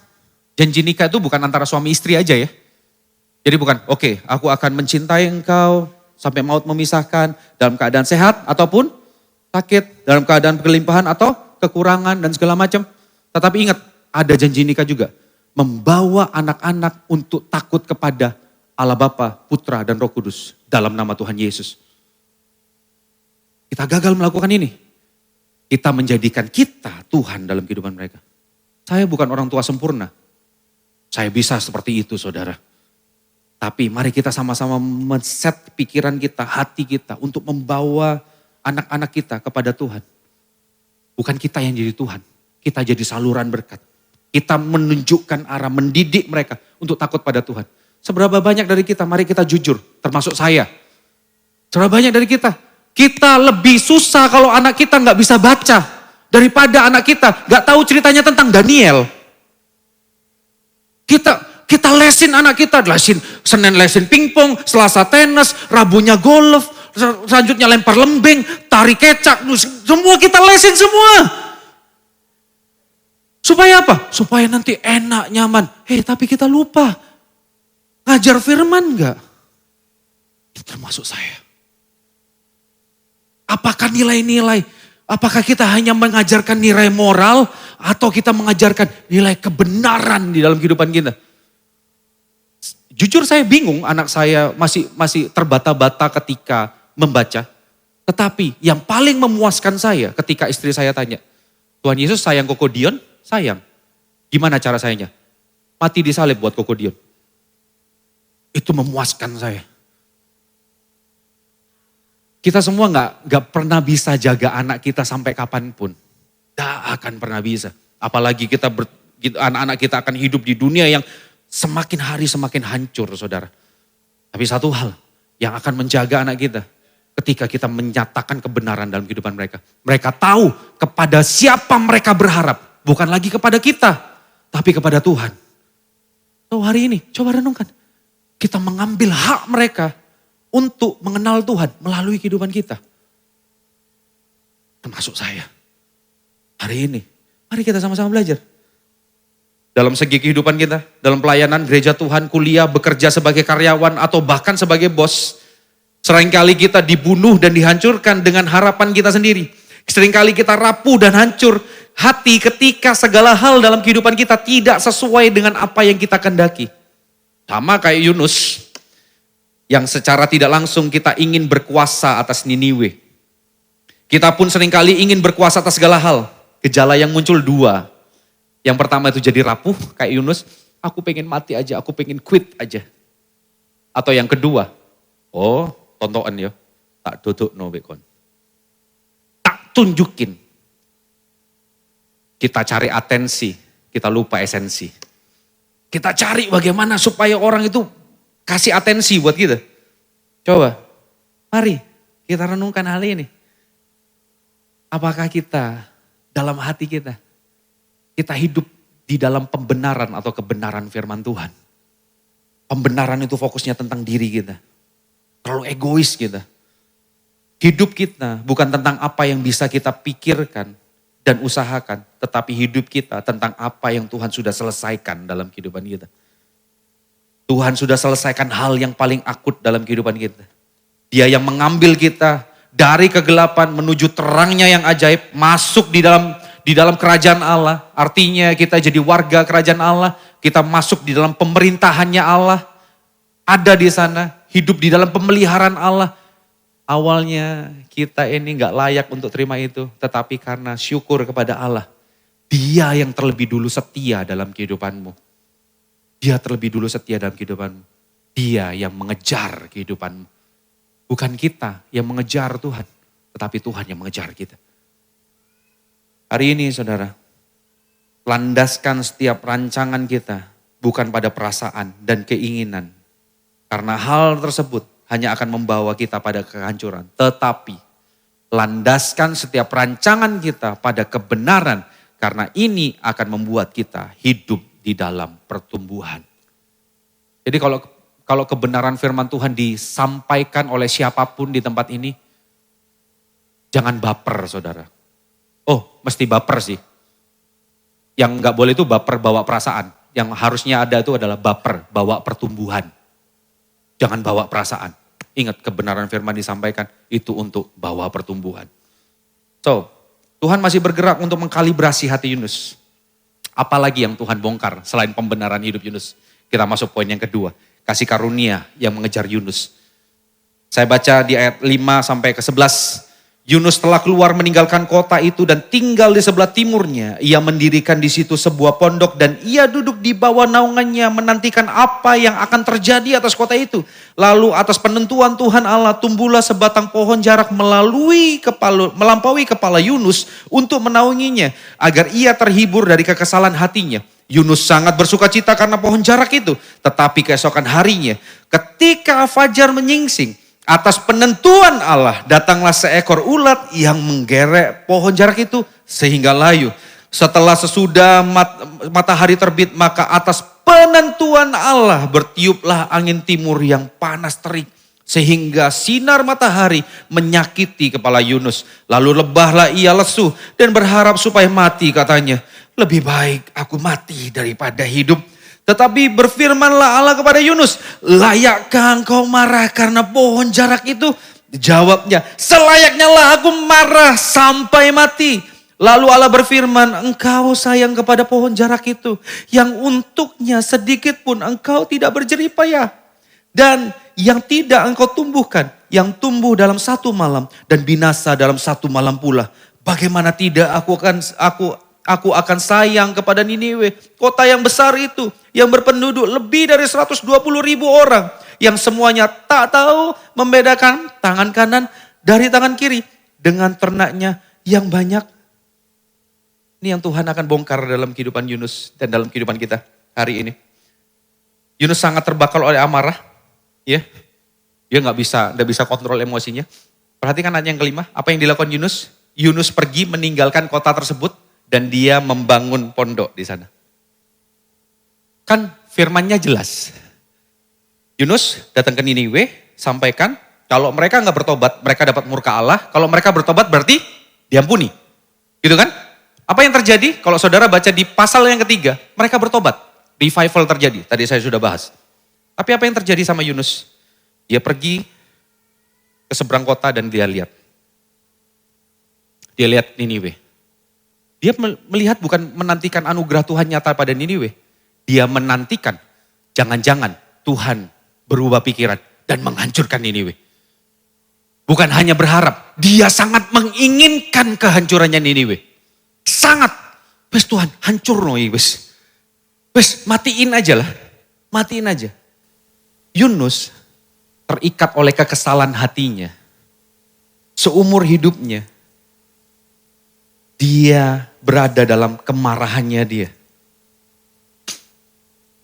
S16: janji nikah itu bukan antara suami istri aja ya. Jadi bukan, oke, aku akan mencintai engkau sampai maut memisahkan, dalam keadaan sehat ataupun sakit, dalam keadaan kelimpahan atau kekurangan dan segala macam. Tetapi ingat, ada janji nikah juga. Membawa anak-anak untuk takut kepada Allah Bapa, Putra, dan Roh Kudus dalam nama Tuhan Yesus. Kita gagal melakukan ini. Kita menjadikan kita Tuhan dalam kehidupan mereka. Saya bukan orang tua sempurna. Saya bisa seperti itu saudara. Tapi mari kita sama-sama men-set pikiran kita, hati kita untuk membawa anak-anak kita kepada Tuhan. Bukan kita yang jadi Tuhan. Kita jadi saluran berkat. Kita menunjukkan arah, mendidik mereka untuk takut pada Tuhan. Seberapa banyak dari kita, mari kita jujur, termasuk saya. Seberapa banyak dari kita lebih susah kalau anak kita nggak bisa baca daripada anak kita nggak tahu ceritanya tentang Daniel. Kita lesin anak kita, Senin lesin pingpong, Selasa tenis, Rabunya golf, selanjutnya lempar lembing, tari kecak, semua kita lesin semua. Supaya apa? Supaya nanti enak, nyaman. Tapi kita lupa. Ngajar firman enggak? Itu termasuk saya. Apakah nilai-nilai? Apakah kita hanya mengajarkan nilai moral atau kita mengajarkan nilai kebenaran di dalam kehidupan kita? Jujur saya bingung, anak saya masih terbata-bata ketika membaca. Tetapi yang paling memuaskan saya ketika istri saya tanya, Tuhan Yesus sayang Koko Dion? Sayang. Gimana cara sayangnya? Mati disalib buat Koko Dion. Itu memuaskan saya. Kita semua nggak pernah bisa jaga anak kita sampai kapanpun. Gak akan pernah bisa. Apalagi anak-anak kita akan hidup di dunia yang semakin hari semakin hancur, saudara. Tapi satu hal yang akan menjaga anak kita ketika kita menyatakan kebenaran dalam kehidupan mereka. Mereka tahu kepada siapa mereka berharap. Bukan lagi kepada kita, tapi kepada Tuhan. So hari ini coba renungkan. Kita mengambil hak mereka untuk mengenal Tuhan melalui kehidupan kita. Termasuk saya. Hari ini, mari kita sama-sama belajar. Dalam segi kehidupan kita, dalam pelayanan gereja Tuhan, kuliah, bekerja sebagai karyawan atau bahkan sebagai bos. Seringkali kita dibunuh dan dihancurkan dengan harapan kita sendiri. Seringkali kita rapuh dan hancur hati ketika segala hal dalam kehidupan kita tidak sesuai dengan apa yang kita kehendaki. Sama kayak Yunus, yang secara tidak langsung kita ingin berkuasa atas Niniwe. Kita pun seringkali ingin berkuasa atas segala hal. Gejala yang muncul dua. Yang pertama itu jadi rapuh, kayak Yunus, aku pengen mati aja, aku pengen quit aja. Atau yang kedua, tontonan ya, tak duduk no bekon. Tak tunjukin. Kita cari atensi, kita lupa esensi. Kita cari bagaimana supaya orang itu kasih atensi buat kita. Coba, mari kita renungkan hal ini. Apakah kita dalam hati kita hidup di dalam pembenaran atau kebenaran firman Tuhan. Pembenaran itu fokusnya tentang diri kita. Terlalu egois kita. Hidup kita bukan tentang apa yang bisa kita pikirkan dan usahakan. Tetapi hidup kita tentang apa yang Tuhan sudah selesaikan dalam kehidupan kita. Tuhan sudah selesaikan hal yang paling akut dalam kehidupan kita. Dia yang mengambil kita dari kegelapan menuju terangnya yang ajaib. Masuk di dalam kerajaan Allah. Artinya kita jadi warga kerajaan Allah. Kita masuk di dalam pemerintahannya Allah. Ada di sana. Hidup di dalam pemeliharaan Allah. Awalnya kita ini gak layak untuk terima itu. Tetapi karena syukur kepada Allah. Dia yang terlebih dulu setia dalam kehidupanmu. Dia terlebih dulu setia dalam kehidupanmu. Dia yang mengejar kehidupanmu. Bukan kita yang mengejar Tuhan. Tetapi Tuhan yang mengejar kita. Hari ini saudara, landaskan setiap rancangan kita bukan pada perasaan dan keinginan. Karena hal tersebut hanya akan membawa kita pada kehancuran. Tetapi landaskan setiap rancangan kita pada kebenaran. Karena ini akan membuat kita hidup di dalam pertumbuhan. Jadi kalau kebenaran firman Tuhan disampaikan oleh siapapun di tempat ini, jangan baper saudara. Mesti baper sih. Yang gak boleh itu baper bawa perasaan. Yang harusnya ada itu adalah baper bawa pertumbuhan. Jangan bawa perasaan. Ingat kebenaran firman disampaikan itu untuk bawa pertumbuhan. So, Tuhan masih bergerak untuk mengkalibrasi hati Yunus. Apalagi yang Tuhan bongkar selain pembenaran hidup Yunus. Kita masuk poin yang kedua. Kasih karunia yang mengejar Yunus. Saya baca di ayat 5 sampai ke 11. Yunus telah keluar meninggalkan kota itu dan tinggal di sebelah timurnya. Ia mendirikan di situ sebuah pondok dan ia duduk di bawah naungannya menantikan apa yang akan terjadi atas kota itu. Lalu atas penentuan Tuhan Allah tumbuhlah sebatang pohon jarak melampaui kepala Yunus untuk menaunginya agar ia terhibur dari kekesalan hatinya. Yunus sangat bersukacita karena pohon jarak itu. Tetapi keesokan harinya, ketika fajar menyingsing, atas penentuan Allah datanglah seekor ulat yang menggerek pohon jarak itu sehingga layu. Setelah sesudah matahari terbit, maka atas penentuan Allah bertiuplah angin timur yang panas terik. Sehingga sinar matahari menyakiti kepala Yunus. Lalu lebahlah ia lesu dan berharap supaya mati, katanya. Lebih baik aku mati daripada hidup. Tetapi berfirmanlah Allah kepada Yunus, layakkah engkau marah karena pohon jarak itu? Jawabnya, selayaknya lah aku marah sampai mati. Lalu Allah berfirman, engkau sayang kepada pohon jarak itu, yang untuknya sedikit pun engkau tidak berjerih payah. Dan yang tidak engkau tumbuhkan, yang tumbuh dalam satu malam dan binasa dalam satu malam pula. Bagaimana tidak aku akan sayang kepada Niniwe, kota yang besar itu, yang berpenduduk lebih dari 120.000 orang, yang semuanya tak tahu membedakan tangan kanan dari tangan kiri, dengan ternaknya yang banyak. Ini yang Tuhan akan bongkar dalam kehidupan Yunus dan dalam kehidupan kita hari ini. Yunus sangat terbakar oleh amarah, ya. Dia nggak bisa kontrol emosinya. Perhatikan ayat yang kelima, apa yang dilakukan Yunus? Yunus pergi meninggalkan kota tersebut dan dia membangun pondok di sana. Kan firmannya jelas. Yunus datang ke Niniwe, sampaikan kalau mereka nggak bertobat, mereka dapat murka Allah. Kalau mereka bertobat berarti diampuni. Gitu kan? Apa yang terjadi? Kalau saudara baca di pasal yang ketiga, mereka bertobat. Revival terjadi, tadi saya sudah bahas. Tapi apa yang terjadi sama Yunus? Dia pergi ke seberang kota dan dia lihat. Dia lihat Niniwe. Dia melihat bukan menantikan anugerah Tuhan nyata pada Niniwe. Dia menantikan, jangan-jangan Tuhan berubah pikiran dan menghancurkan Niniwe. Bukan hanya berharap, dia sangat menginginkan kehancurannya Niniwe. Sangat. Wes Tuhan, hancur no wes. Wes matiin aja lah. Matiin aja. Yunus terikat oleh kekesalan hatinya. Seumur hidupnya, dia berada dalam kemarahannya dia.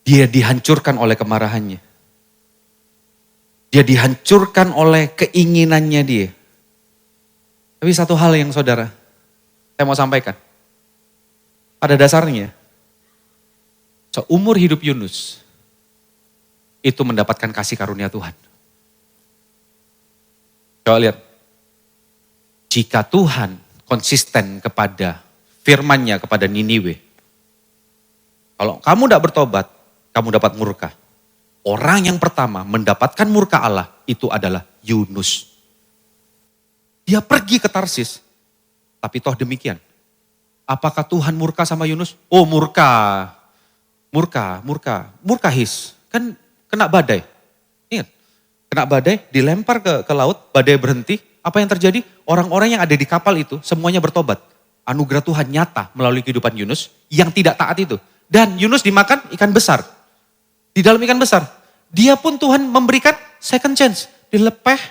S16: Dia dihancurkan oleh kemarahannya. Dia dihancurkan oleh keinginannya dia. Tapi satu hal yang saudara, saya mau sampaikan. Pada dasarnya, seumur hidup Yunus, itu mendapatkan kasih karunia Tuhan. Coba lihat. Jika Tuhan konsisten kepada firman-Nya kepada Niniwe. Kalau kamu tidak bertobat, kamu dapat murka. Orang yang pertama mendapatkan murka Allah itu adalah Yunus. Dia pergi ke Tarsis. Tapi toh demikian. Apakah Tuhan murka sama Yunus? Oh murka. Murka his. Kan kena badai. Ingat. Kena badai, dilempar ke laut, badai berhenti. Apa yang terjadi? Orang-orang yang ada di kapal itu semuanya bertobat. Anugerah Tuhan nyata melalui kehidupan Yunus yang tidak taat itu. Dan Yunus dimakan ikan besar. Di dalam ikan besar. Dia pun Tuhan memberikan second chance. Dilepeh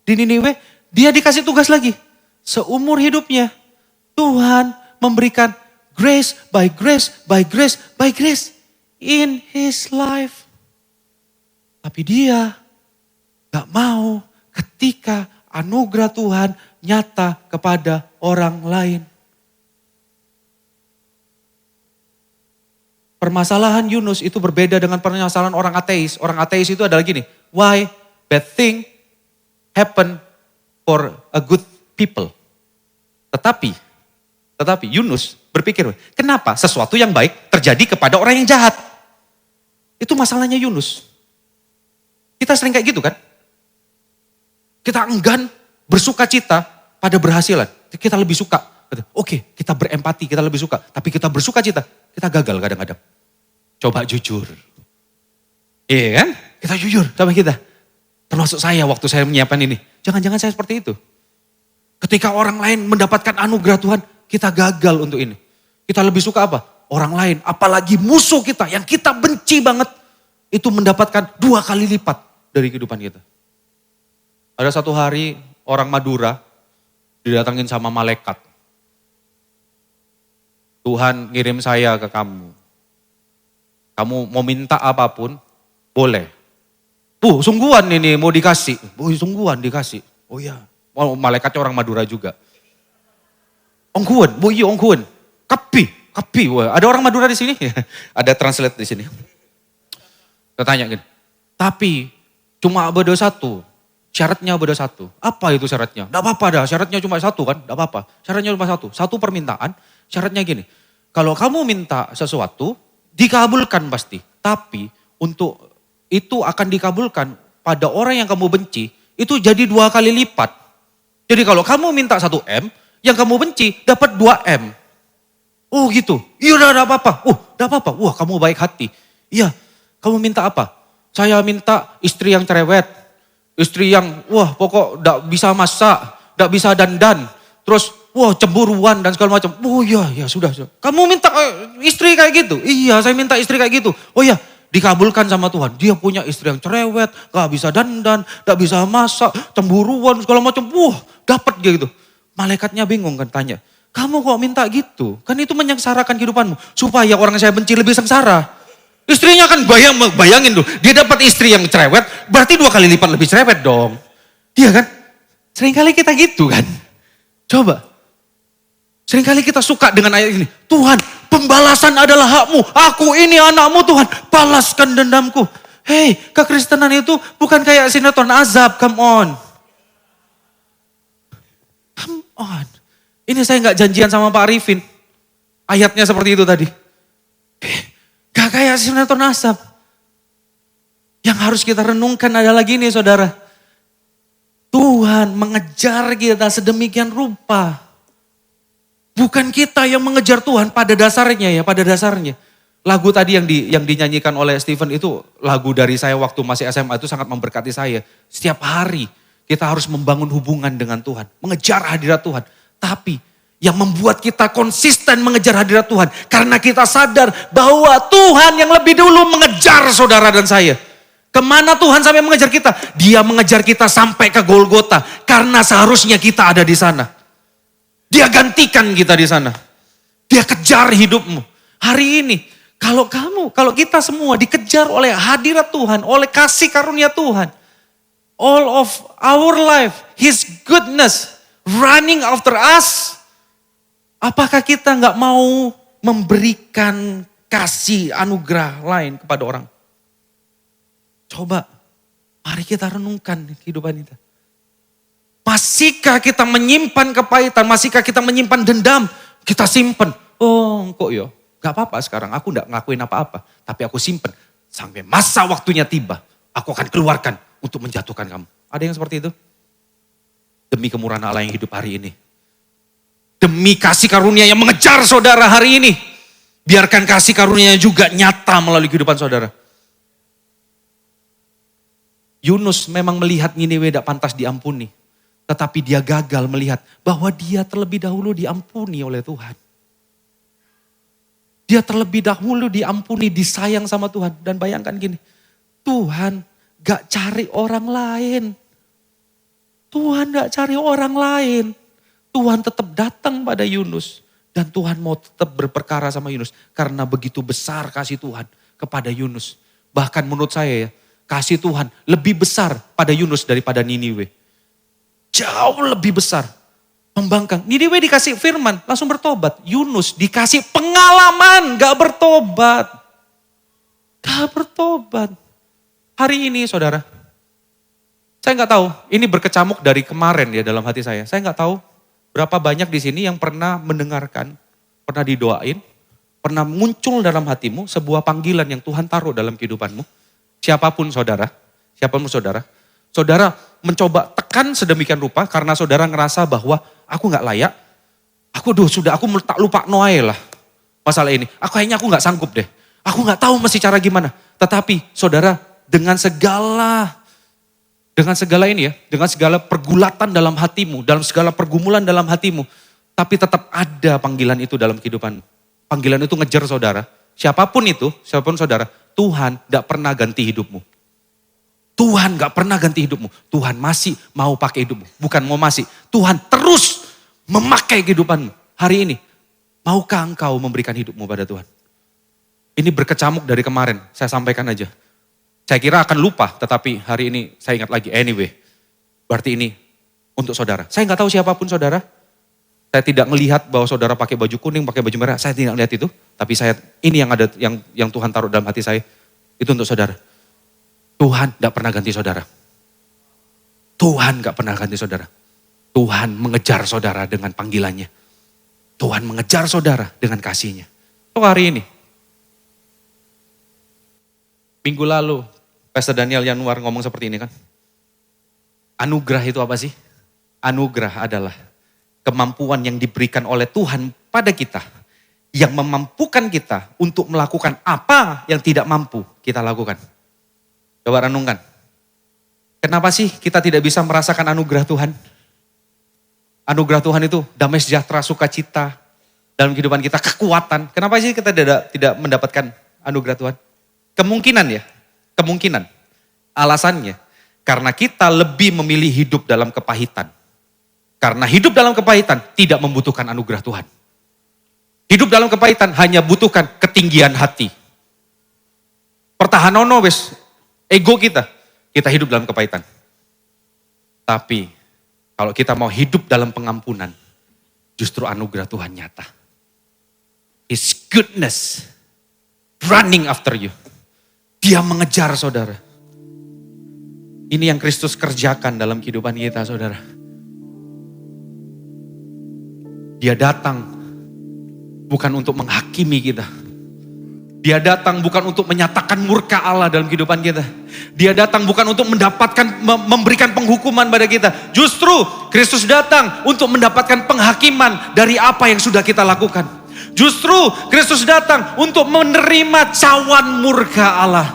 S16: di Niniwe, dia dikasih tugas lagi. Seumur hidupnya Tuhan memberikan grace by grace by grace by grace in his life. Tapi dia gak mau ketika anugerah Tuhan nyata kepada orang lain. Permasalahan Yunus itu berbeda dengan permasalahan orang ateis. Orang ateis itu adalah gini, why bad thing happen for a good people. Tetapi Yunus berpikir, kenapa sesuatu yang baik terjadi kepada orang yang jahat? Itu masalahnya Yunus. Kita sering kayak gitu kan? Kita enggan bersuka cita pada berhasilan. Kita lebih suka. Oke, kita berempati, kita lebih suka. Tapi kita bersuka cita, kita gagal kadang-kadang. Coba jujur. Iya kan? Kita jujur sama kita. Termasuk saya waktu saya menyiapkan ini. Jangan-jangan saya seperti itu. Ketika orang lain mendapatkan anugerah Tuhan, kita gagal untuk ini. Kita lebih suka apa? Orang lain, apalagi musuh kita yang kita benci banget. Itu mendapatkan 2 kali lipat dari kehidupan kita. Ada satu hari orang Madura didatangin sama malaikat. Tuhan ngirim saya ke kamu. Kamu mau minta apapun, boleh. Sungguhan ini mau dikasih. Sungguhan dikasih. Oh iya, malaikatnya orang Madura juga. Ongkuan, iya ongkuan. Kapi. Wah, ada orang Madura di sini? Ada translate di sini. Saya tanya gini, tapi cuma beda satu. Syaratnya beda satu. Apa itu syaratnya? Tidak apa-apa dah, syaratnya cuma satu kan? Tidak apa-apa. Syaratnya cuma satu. Satu permintaan, syaratnya gini. Kalau kamu minta sesuatu, dikabulkan pasti. Tapi untuk itu akan dikabulkan pada orang yang kamu benci, itu jadi 2 kali lipat. Jadi kalau kamu minta 1 M, yang kamu benci dapat 2 M. Oh gitu, iya udah ada apa-apa. Udah apa-apa, wah kamu baik hati. Iya, kamu minta apa? Saya minta istri yang cerewet. Istri yang, wah pokok gak bisa masak, gak bisa dandan. Terus, wah cemburuan dan segala macam. Oh iya, ya sudah. Kamu minta istri kayak gitu? Iya, saya minta istri kayak gitu. Oh iya, dikabulkan sama Tuhan. Dia punya istri yang cerewet, gak bisa dandan, gak bisa masak, cemburuan, segala macam. Wah, dapat dia gitu. Malaikatnya bingung kan tanya, kamu kok minta gitu? Kan itu menyengsarakan kehidupanmu. Supaya orang saya benci lebih sengsara. Istrinya kan bayangin tuh, dia dapat istri yang cerewet, berarti 2 kali lipat lebih cerewet dong. Iya kan? Seringkali kita gitu kan. Coba. Seringkali kita suka dengan ayat ini. Tuhan, pembalasan adalah hakmu. Aku ini anakmu Tuhan, balaskan dendamku. Hei, kekristenan itu bukan kayak sinetron azab, come on. Come on. Ini saya nggak janjian sama Pak Arifin. Ayatnya seperti itu tadi. Gak kayak sinetron azab. Yang harus kita renungkan adalah gini saudara. Tuhan mengejar kita sedemikian rupa. Bukan kita yang mengejar Tuhan pada dasarnya ya, pada dasarnya. Lagu tadi yang dinyanyikan oleh Stephen itu lagu dari saya waktu masih SMA itu sangat memberkati saya. Setiap hari kita harus membangun hubungan dengan Tuhan, mengejar hadirat Tuhan. Tapi yang membuat kita konsisten mengejar hadirat Tuhan karena kita sadar bahwa Tuhan yang lebih dulu mengejar saudara dan saya. Kemana Tuhan sampai mengejar kita? Dia mengejar kita sampai ke Golgota karena seharusnya kita ada di sana. Dia gantikan kita di sana. Dia kejar hidupmu. Hari ini, kalau kita semua dikejar oleh hadirat Tuhan, oleh kasih karunia Tuhan. All of our life, His goodness running after us. Apakah kita nggak mau memberikan kasih anugerah lain kepada orang? Coba, mari kita renungkan kehidupan kita. Masihkah kita menyimpan kepahitan? Masihkah kita menyimpan dendam? Kita simpen. Oh kok ya? Gak apa-apa sekarang. Aku gak ngelakuin apa-apa. Tapi aku simpen. Sampai masa waktunya tiba. Aku akan keluarkan untuk menjatuhkan kamu. Ada yang seperti itu? Demi kemurahan Allah yang hidup hari ini. Demi kasih karunia yang mengejar saudara hari ini. Biarkan kasih karunia juga nyata melalui kehidupan saudara. Yunus memang melihat Niniwe tidak pantas diampuni. Tetapi dia gagal melihat bahwa dia terlebih dahulu diampuni oleh Tuhan. Dia terlebih dahulu diampuni, disayang sama Tuhan. Dan bayangkan gini, Tuhan gak cari orang lain. Tuhan gak cari orang lain. Tuhan tetap datang pada Yunus. Dan Tuhan mau tetap berperkara sama Yunus. Karena begitu besar kasih Tuhan kepada Yunus. Bahkan menurut saya ya, kasih Tuhan lebih besar pada Yunus daripada Niniwe. Jauh lebih besar. Membangkang. Niniwe dikasih firman, langsung bertobat. Yunus dikasih pengalaman, gak bertobat. Gak bertobat. Hari ini saudara, saya gak tahu, ini berkecamuk dari kemarin ya dalam hati saya. Saya gak tahu berapa banyak di sini yang pernah mendengarkan, pernah didoain, pernah muncul dalam hatimu sebuah panggilan yang Tuhan taruh dalam kehidupanmu. Siapapun saudara, saudara mencoba tekan sedemikian rupa karena saudara ngerasa bahwa aku gak layak. Aku tak lupa Noe lah masalah ini. Kayaknya aku gak sanggup deh. Aku gak tahu mesti cara gimana. Tetapi saudara dengan segala ini ya, dengan segala pergulatan dalam hatimu, dalam segala pergumulan dalam hatimu. Tapi tetap ada panggilan itu dalam kehidupanmu. Panggilan itu ngejar saudara. Siapapun saudara, Tuhan gak pernah ganti hidupmu. Tuhan gak pernah ganti hidupmu. Tuhan masih mau pakai hidupmu. Bukan mau masih. Tuhan terus memakai kehidupanmu. Hari ini, maukah engkau memberikan hidupmu pada Tuhan? Ini berkecamuk dari kemarin, saya sampaikan aja. Saya kira akan lupa, tetapi hari ini saya ingat lagi. Anyway, berarti ini untuk saudara. Saya nggak tahu siapapun saudara. Saya tidak melihat bahwa saudara pakai baju kuning, pakai baju merah. Saya tidak lihat itu. Tapi ini yang ada, yang Tuhan taruh dalam hati saya. Itu untuk saudara. Tuhan nggak pernah ganti saudara. Tuhan nggak pernah ganti saudara. Tuhan mengejar saudara dengan panggilannya. Tuhan mengejar saudara dengan kasihnya. So hari ini, minggu lalu, Pastor Daniel Yanuar ngomong seperti ini kan. Anugerah itu apa sih? Anugerah adalah kemampuan yang diberikan oleh Tuhan pada kita. Yang memampukan kita untuk melakukan apa yang tidak mampu kita lakukan. Coba renungkan. Kenapa sih kita tidak bisa merasakan anugerah Tuhan? Anugerah Tuhan itu damai sejahtera, sukacita dalam kehidupan kita, kekuatan. Kenapa sih kita tidak mendapatkan anugerah Tuhan? Kemungkinan. Alasannya, karena kita lebih memilih hidup dalam kepahitan. Karena hidup dalam kepahitan tidak membutuhkan anugerah Tuhan. Hidup dalam kepahitan hanya butuhkan ketinggian hati. Pertahanono wes, ego kita hidup dalam kepahitan. Tapi kalau kita mau hidup dalam pengampunan, justru anugerah Tuhan nyata. His goodness running after you. Dia mengejar saudara. Ini yang Kristus kerjakan dalam kehidupan kita saudara. Dia datang bukan untuk menghakimi kita. Dia datang bukan untuk menyatakan murka Allah dalam kehidupan kita. Dia datang bukan untuk memberikan penghukuman pada kita. Justru Kristus datang untuk mendapatkan penghakiman dari apa yang sudah kita lakukan. Justru Kristus datang untuk menerima cawan murka Allah.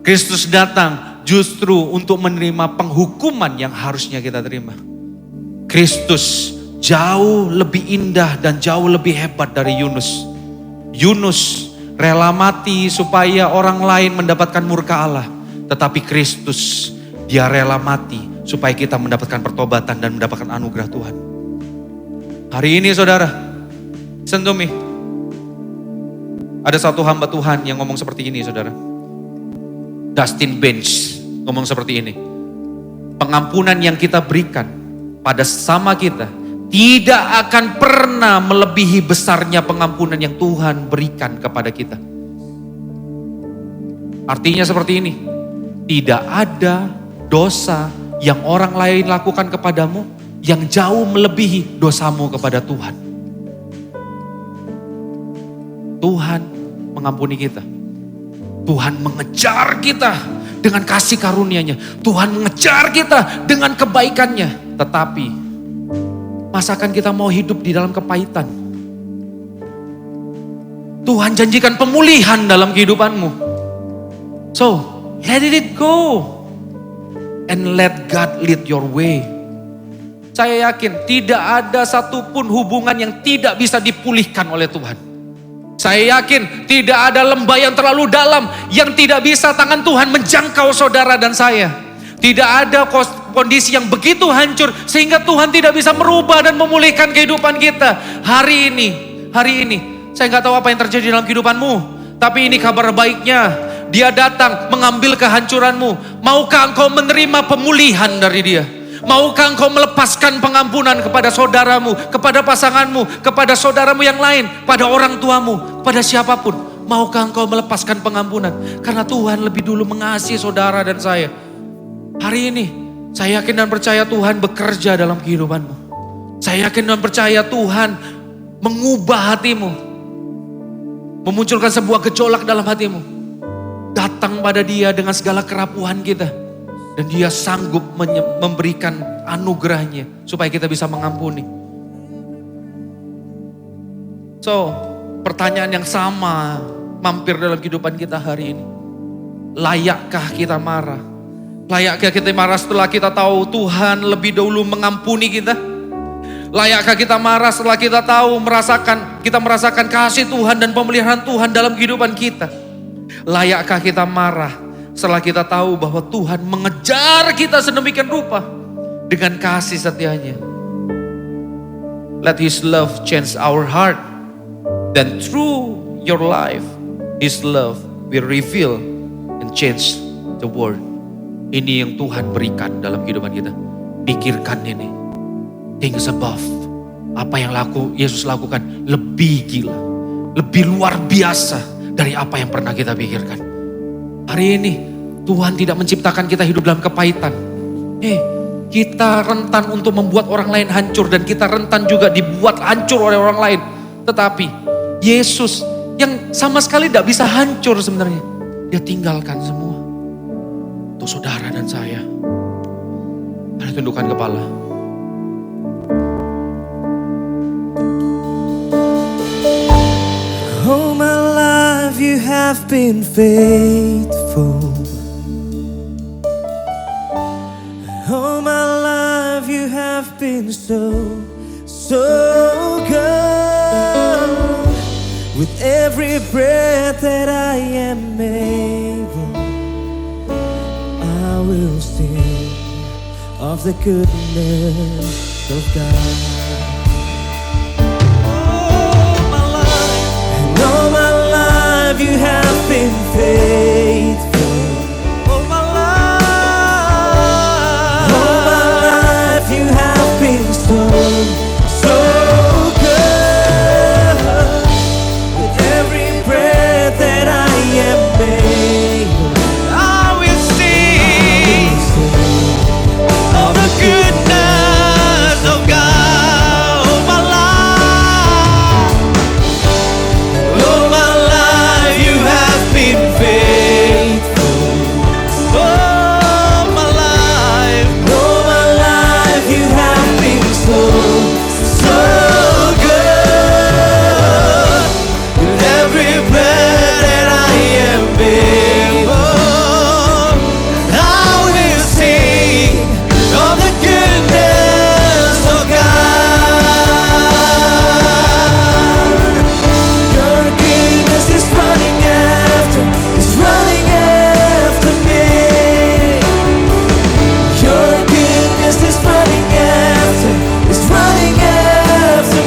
S16: Kristus datang justru untuk menerima penghukuman yang harusnya kita terima. Kristus jauh lebih indah dan jauh lebih hebat dari Yunus. Yunus rela mati supaya orang lain mendapatkan murka Allah. Tetapi Kristus, dia rela mati supaya kita mendapatkan pertobatan dan mendapatkan anugerah Tuhan. Hari ini saudara, listen to me. Ada satu hamba Tuhan yang ngomong seperti ini saudara. Dustin Bench ngomong seperti ini. Pengampunan yang kita berikan pada sesama kita tidak akan pernah melebihi besarnya pengampunan yang Tuhan berikan kepada kita. Artinya seperti ini. Tidak ada dosa yang orang lain lakukan kepadamu yang jauh melebihi dosamu kepada Tuhan. Tuhan mengampuni kita. Tuhan mengejar kita dengan kasih karunia-Nya. Tuhan mengejar kita dengan kebaikannya. Tetapi masakan kita mau hidup di dalam kepahitan? Tuhan janjikan pemulihan dalam kehidupanmu. So, let it go. And let God lead your way. Saya yakin tidak ada satupun hubungan yang tidak bisa dipulihkan oleh Tuhan. Saya yakin tidak ada lembah yang terlalu dalam yang tidak bisa tangan Tuhan menjangkau saudara dan saya. Tidak ada kondisi yang begitu hancur sehingga Tuhan tidak bisa merubah dan memulihkan kehidupan kita. Hari ini, saya nggak tahu apa yang terjadi dalam kehidupanmu. Tapi ini kabar baiknya, Dia datang mengambil kehancuranmu. Maukah engkau menerima pemulihan dari Dia? Maukah engkau melepaskan pengampunan kepada saudaramu, kepada pasanganmu, kepada saudaramu yang lain, pada orang tuamu, pada siapapun? Maukah engkau melepaskan pengampunan? Karena Tuhan lebih dulu mengasihi saudara dan saya. Hari ini, saya yakin dan percaya Tuhan bekerja dalam kehidupanmu. Saya yakin dan percaya Tuhan mengubah hatimu. Memunculkan sebuah gejolak dalam hatimu. Datang pada Dia dengan segala kerapuhan kita. Dan Dia sanggup memberikan anugerahnya supaya kita bisa mengampuni. So, pertanyaan yang sama mampir dalam kehidupan kita hari ini. Layakkah kita marah? Layakkah kita marah setelah kita tahu Tuhan lebih dahulu mengampuni kita? Layakkah kita marah setelah kita tahu kita merasakan kasih Tuhan dan pemeliharaan Tuhan dalam kehidupan kita? Layakkah kita marah setelah kita tahu bahwa Tuhan mengejar kita sedemikian rupa dengan kasih setia-Nya? Let His love change our heart. Then through your life, His love will reveal and change the world. Ini yang Tuhan berikan dalam kehidupan kita. Pikirkan ini. Things above. Apa yang Yesus lakukan lebih gila. Lebih luar biasa dari apa yang pernah kita pikirkan. Hari ini Tuhan tidak menciptakan kita hidup dalam kepahitan. Kita rentan untuk membuat orang lain hancur dan kita rentan juga dibuat hancur oleh orang lain. Tetapi Yesus yang sama sekali tidak bisa hancur sebenarnya. Dia tinggalkan semua untuk saudara dan saya. Mari tundukkan kepala.
S13: All my life you have been faithful. All my life you have been so good. With every breath that I am able, I will sing of the goodness of God. All my life you have been faithful. All my life you have been so good. With every breath that I am able, I will sing of the goodness of God. All my life you have been faithful. All my life you have been so good. With every breath that I am able, I will sing of the goodness of God. Your goodness is running after me. Your goodness is running after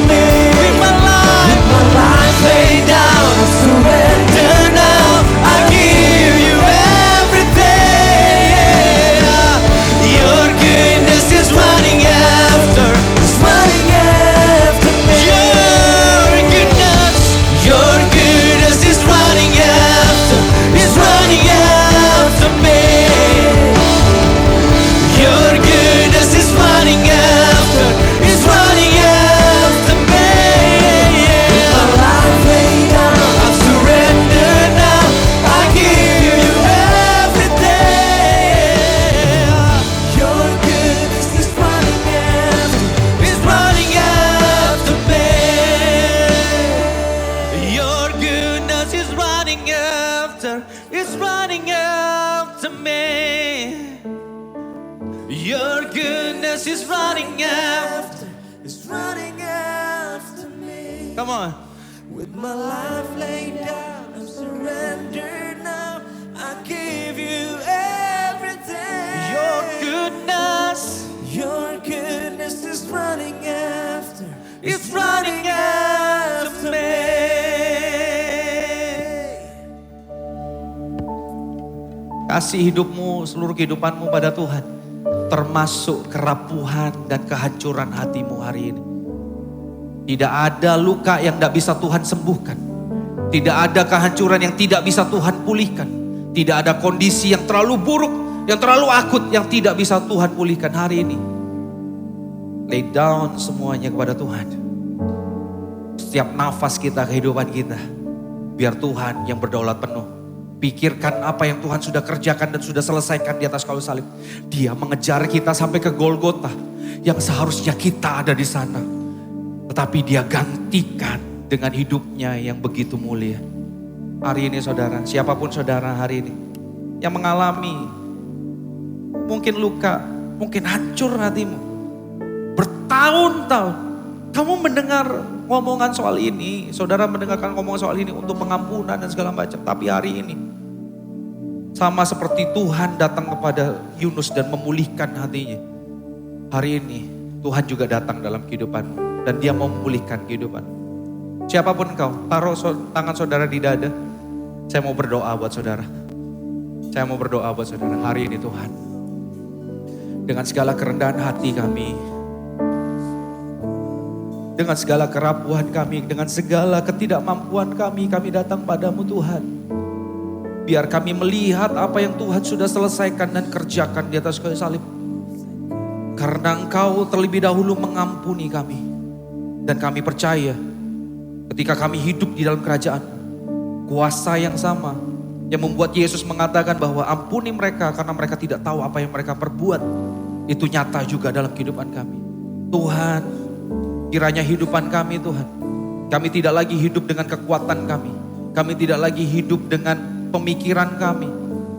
S13: me. With my life laid down, I surrender now. I give you everything. Your goodness is running after me. Your goodness is running after me. Your goodness is running after me. With my life laid down, I surrender now. I give you everything. Your goodness is running after me. Your goodness is running after me. Your goodness is running after me. Come on. With my life laid down, I'm surrendered now. I give you everything. Your goodness is running after me.
S16: Kasih hidupmu, seluruh kehidupanmu pada Tuhan. Termasuk kerapuhan dan kehancuran hatimu hari ini. Tidak ada luka yang tidak bisa Tuhan sembuhkan. Tidak ada kehancuran yang tidak bisa Tuhan pulihkan. Tidak ada kondisi yang terlalu buruk, yang terlalu akut, yang tidak bisa Tuhan pulihkan hari ini. Lay down semuanya kepada Tuhan. Setiap nafas kita, kehidupan kita, biar Tuhan yang berdaulat penuh. Pikirkan apa yang Tuhan sudah kerjakan dan sudah selesaikan di atas kayu salib. Dia mengejar kita sampai ke Golgota, yang seharusnya kita ada di sana. Tetapi dia gantikan dengan hidupnya yang begitu mulia. Hari ini saudara, siapapun saudara hari ini yang mengalami mungkin luka, mungkin hancur hatimu. Bertahun-tahun kamu mendengar ngomongan soal ini, saudara mendengarkan ngomongan soal ini untuk pengampunan dan segala macam. Tapi hari ini sama seperti Tuhan datang kepada Yunus dan memulihkan hatinya. Hari ini Tuhan juga datang dalam kehidupanmu dan dia mau memulihkan kehidupan. Siapapun engkau, taruh tangan saudara di dada.
S15: Saya mau berdoa buat saudara. Saya mau berdoa buat saudara hari ini Tuhan. Dengan segala kerendahan hati kami, dengan segala kerapuhan kami, dengan segala ketidakmampuan kami datang padamu Tuhan. Biar kami melihat apa yang Tuhan sudah selesaikan dan kerjakan di atas kayu salib. Karena Engkau terlebih dahulu mengampuni kami. Dan kami percaya ketika kami hidup di dalam kerajaan, kuasa yang sama yang membuat Yesus mengatakan bahwa ampuni mereka karena mereka tidak tahu apa yang mereka perbuat. Itu nyata juga dalam kehidupan kami. Tuhan, kiranya hidupan kami Tuhan, kami tidak lagi hidup dengan kekuatan kami. Kami tidak lagi hidup dengan pemikiran kami.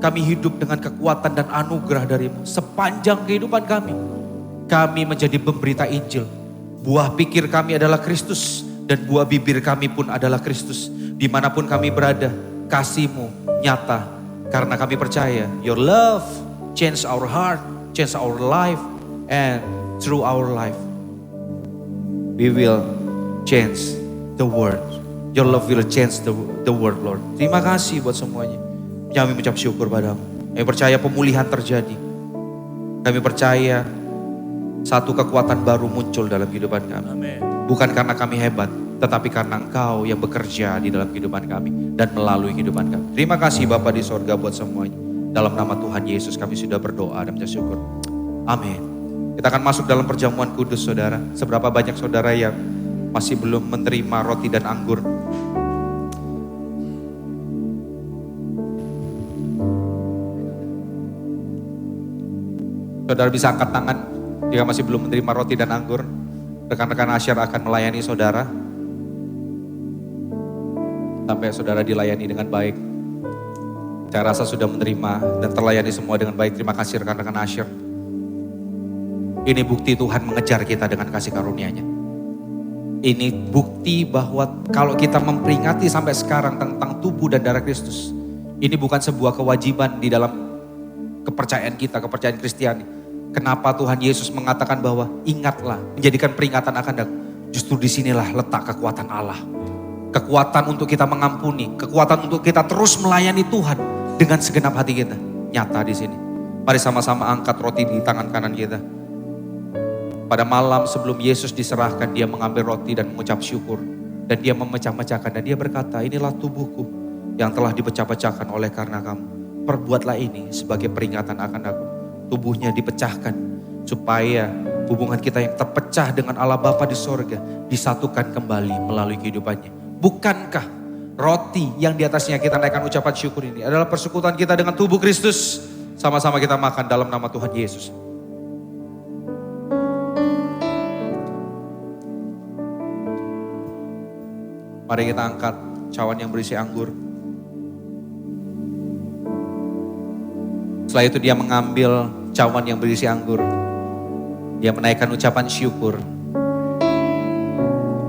S15: Kami hidup dengan kekuatan dan anugerah darimu. Sepanjang kehidupan kami menjadi pemberita Injil. Buah pikir kami adalah Kristus dan buah bibir kami pun adalah Kristus. Dimanapun kami berada, kasih-Mu nyata. Karena kami percaya, Your love change our heart, change our life, and through our life, we will change the world. Your love will change the world, Lord. Terima kasih buat semuanya. Kami mengucap syukur padamu. Kami percaya pemulihan terjadi. Kami percaya satu kekuatan baru muncul dalam kehidupan kami. Bukan karena kami hebat, tetapi karena Engkau yang bekerja di dalam kehidupan kami dan melalui kehidupan kami. Terima kasih Bapa di sorga buat semuanya. Dalam nama Tuhan Yesus kami sudah berdoa dan mengucap syukur. Amin. Kita akan masuk dalam perjamuan kudus saudara. Seberapa banyak saudara yang masih belum menerima roti dan anggur? Saudara bisa angkat tangan jika masih belum menerima roti dan anggur. Rekan-rekan asyar akan melayani saudara sampai saudara dilayani dengan baik. Saya rasa sudah menerima dan terlayani semua dengan baik. Terima kasih rekan-rekan asyar. Ini bukti Tuhan mengejar kita dengan kasih karunia-Nya. Ini bukti bahwa kalau kita memperingati sampai sekarang tentang tubuh dan darah Kristus, ini bukan sebuah kewajiban di dalam kepercayaan kita, kepercayaan Kristiani. Kenapa Tuhan Yesus mengatakan bahwa ingatlah, menjadikan peringatan akan datang. Justru disinilah letak kekuatan Allah. Kekuatan untuk kita mengampuni, kekuatan untuk kita terus melayani Tuhan dengan segenap hati kita. Nyata di sini. Mari sama-sama angkat roti di tangan kanan kita. Pada malam sebelum Yesus diserahkan, dia mengambil roti dan mengucap syukur. Dan dia memecah-mecahkan dan dia berkata, inilah tubuhku yang telah dipecah-pecahkan oleh karena kamu. Perbuatlah ini sebagai peringatan akan aku. Tubuhnya dipecahkan supaya hubungan kita yang terpecah dengan Allah Bapa di sorga disatukan kembali melalui kehidupannya. Bukankah roti yang di atasnya kita naikkan ucapan syukur ini adalah persekutuan kita dengan tubuh Kristus? Sama-sama kita makan dalam nama Tuhan Yesus. Mari kita angkat cawan yang berisi anggur. Setelah itu dia mengambil cawan yang berisi anggur. Dia menaikkan ucapan syukur.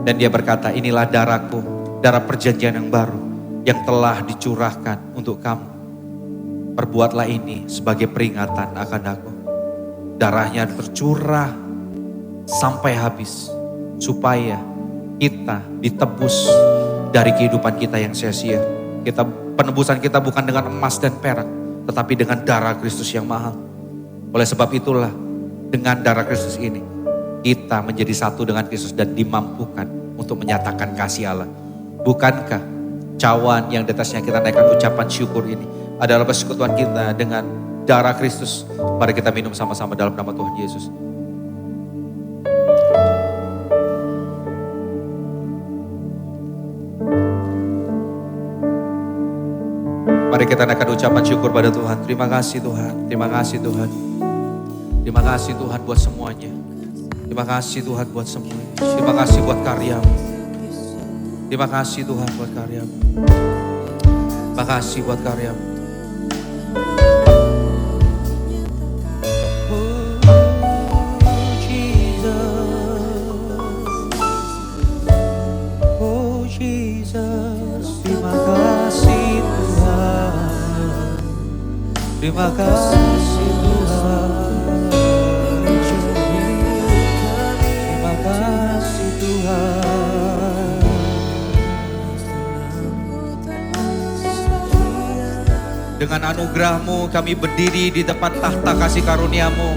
S15: Dan dia berkata, inilah darahku, darah perjanjian yang baru yang telah dicurahkan untuk kamu. Perbuatlah ini sebagai peringatan akan aku. Darahnya tercurah sampai habis supaya kita ditebus dari kehidupan kita yang sia-sia. Penebusan kita bukan dengan emas dan perak, tetapi dengan darah Kristus yang mahal. Oleh sebab itulah dengan darah Kristus ini kita menjadi satu dengan Kristus dan dimampukan untuk menyatakan kasih Allah. Bukankah cawan yang di atasnya kita naikkan ucapan syukur ini adalah persekutuan kita dengan darah Kristus? Mari kita minum sama-sama dalam nama Tuhan Yesus. Mari kita naikkan ucapan syukur pada Tuhan. Terima kasih Tuhan, terima kasih Tuhan. Terima kasih Tuhan buat semuanya. Terima kasih Tuhan buat semuanya. Terima kasih buat karya-Mu. Terima kasih Tuhan buat karya-Mu. Terima kasih buat karya-Mu. Oh Jesus, terima kasih Tuhan. Terima kasih Tuhan. Terima kasih Tuhan. Dengan anugerah-Mu kami berdiri di depan tahta kasih karunia-Mu.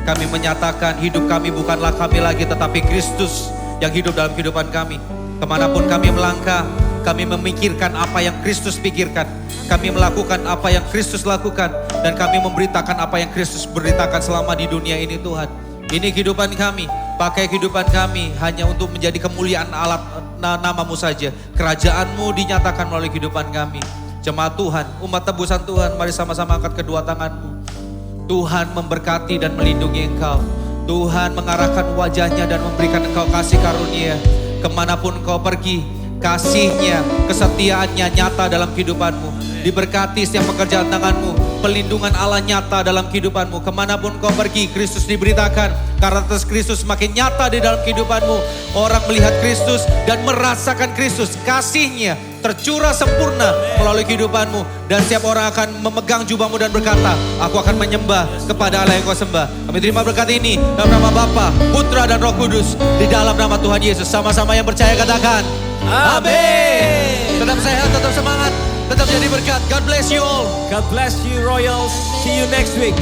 S15: Kami menyatakan hidup kami bukanlah kami lagi, tetapi Kristus yang hidup dalam kehidupan kami. Kemanapun kami melangkah, kami memikirkan apa yang Kristus pikirkan. Kami melakukan apa yang Kristus lakukan. Dan kami memberitakan apa yang Kristus beritakan selama di dunia ini Tuhan. Ini kehidupan kami. Pakai kehidupan kami hanya untuk menjadi kemuliaan alat nama-Mu saja. Kerajaan-Mu dinyatakan melalui kehidupan kami. Jemaat Tuhan, umat tebusan Tuhan, mari sama-sama angkat kedua tangan-Mu. Tuhan memberkati dan melindungi Engkau. Tuhan mengarahkan wajahnya dan memberikan Engkau kasih karunia. Kemanapun Engkau pergi, kasih-Nya, kesetiaan-Nya nyata dalam kehidupan-Mu. Diberkati setiap pekerjaan tangan-Mu. Pelindungan Allah nyata dalam kehidupan-Mu. Kemanapun Kau pergi, Kristus diberitakan. Karakter Kristus makin nyata di dalam kehidupan-Mu. Orang melihat Kristus dan merasakan Kristus. Kasih-Nya tercurah sempurna melalui kehidupan-Mu. Dan setiap orang akan memegang jubah-Mu dan berkata, aku akan menyembah kepada Allah yang Kau sembah. Kami terima berkat ini dalam nama Bapa, Putra dan Roh Kudus. Di dalam nama Tuhan Yesus. Sama-sama yang percaya katakan, amin. Tetap sehat, tetap semangat, tetap jadi berkat. God bless you all.
S13: God bless you, Royals. See you next week.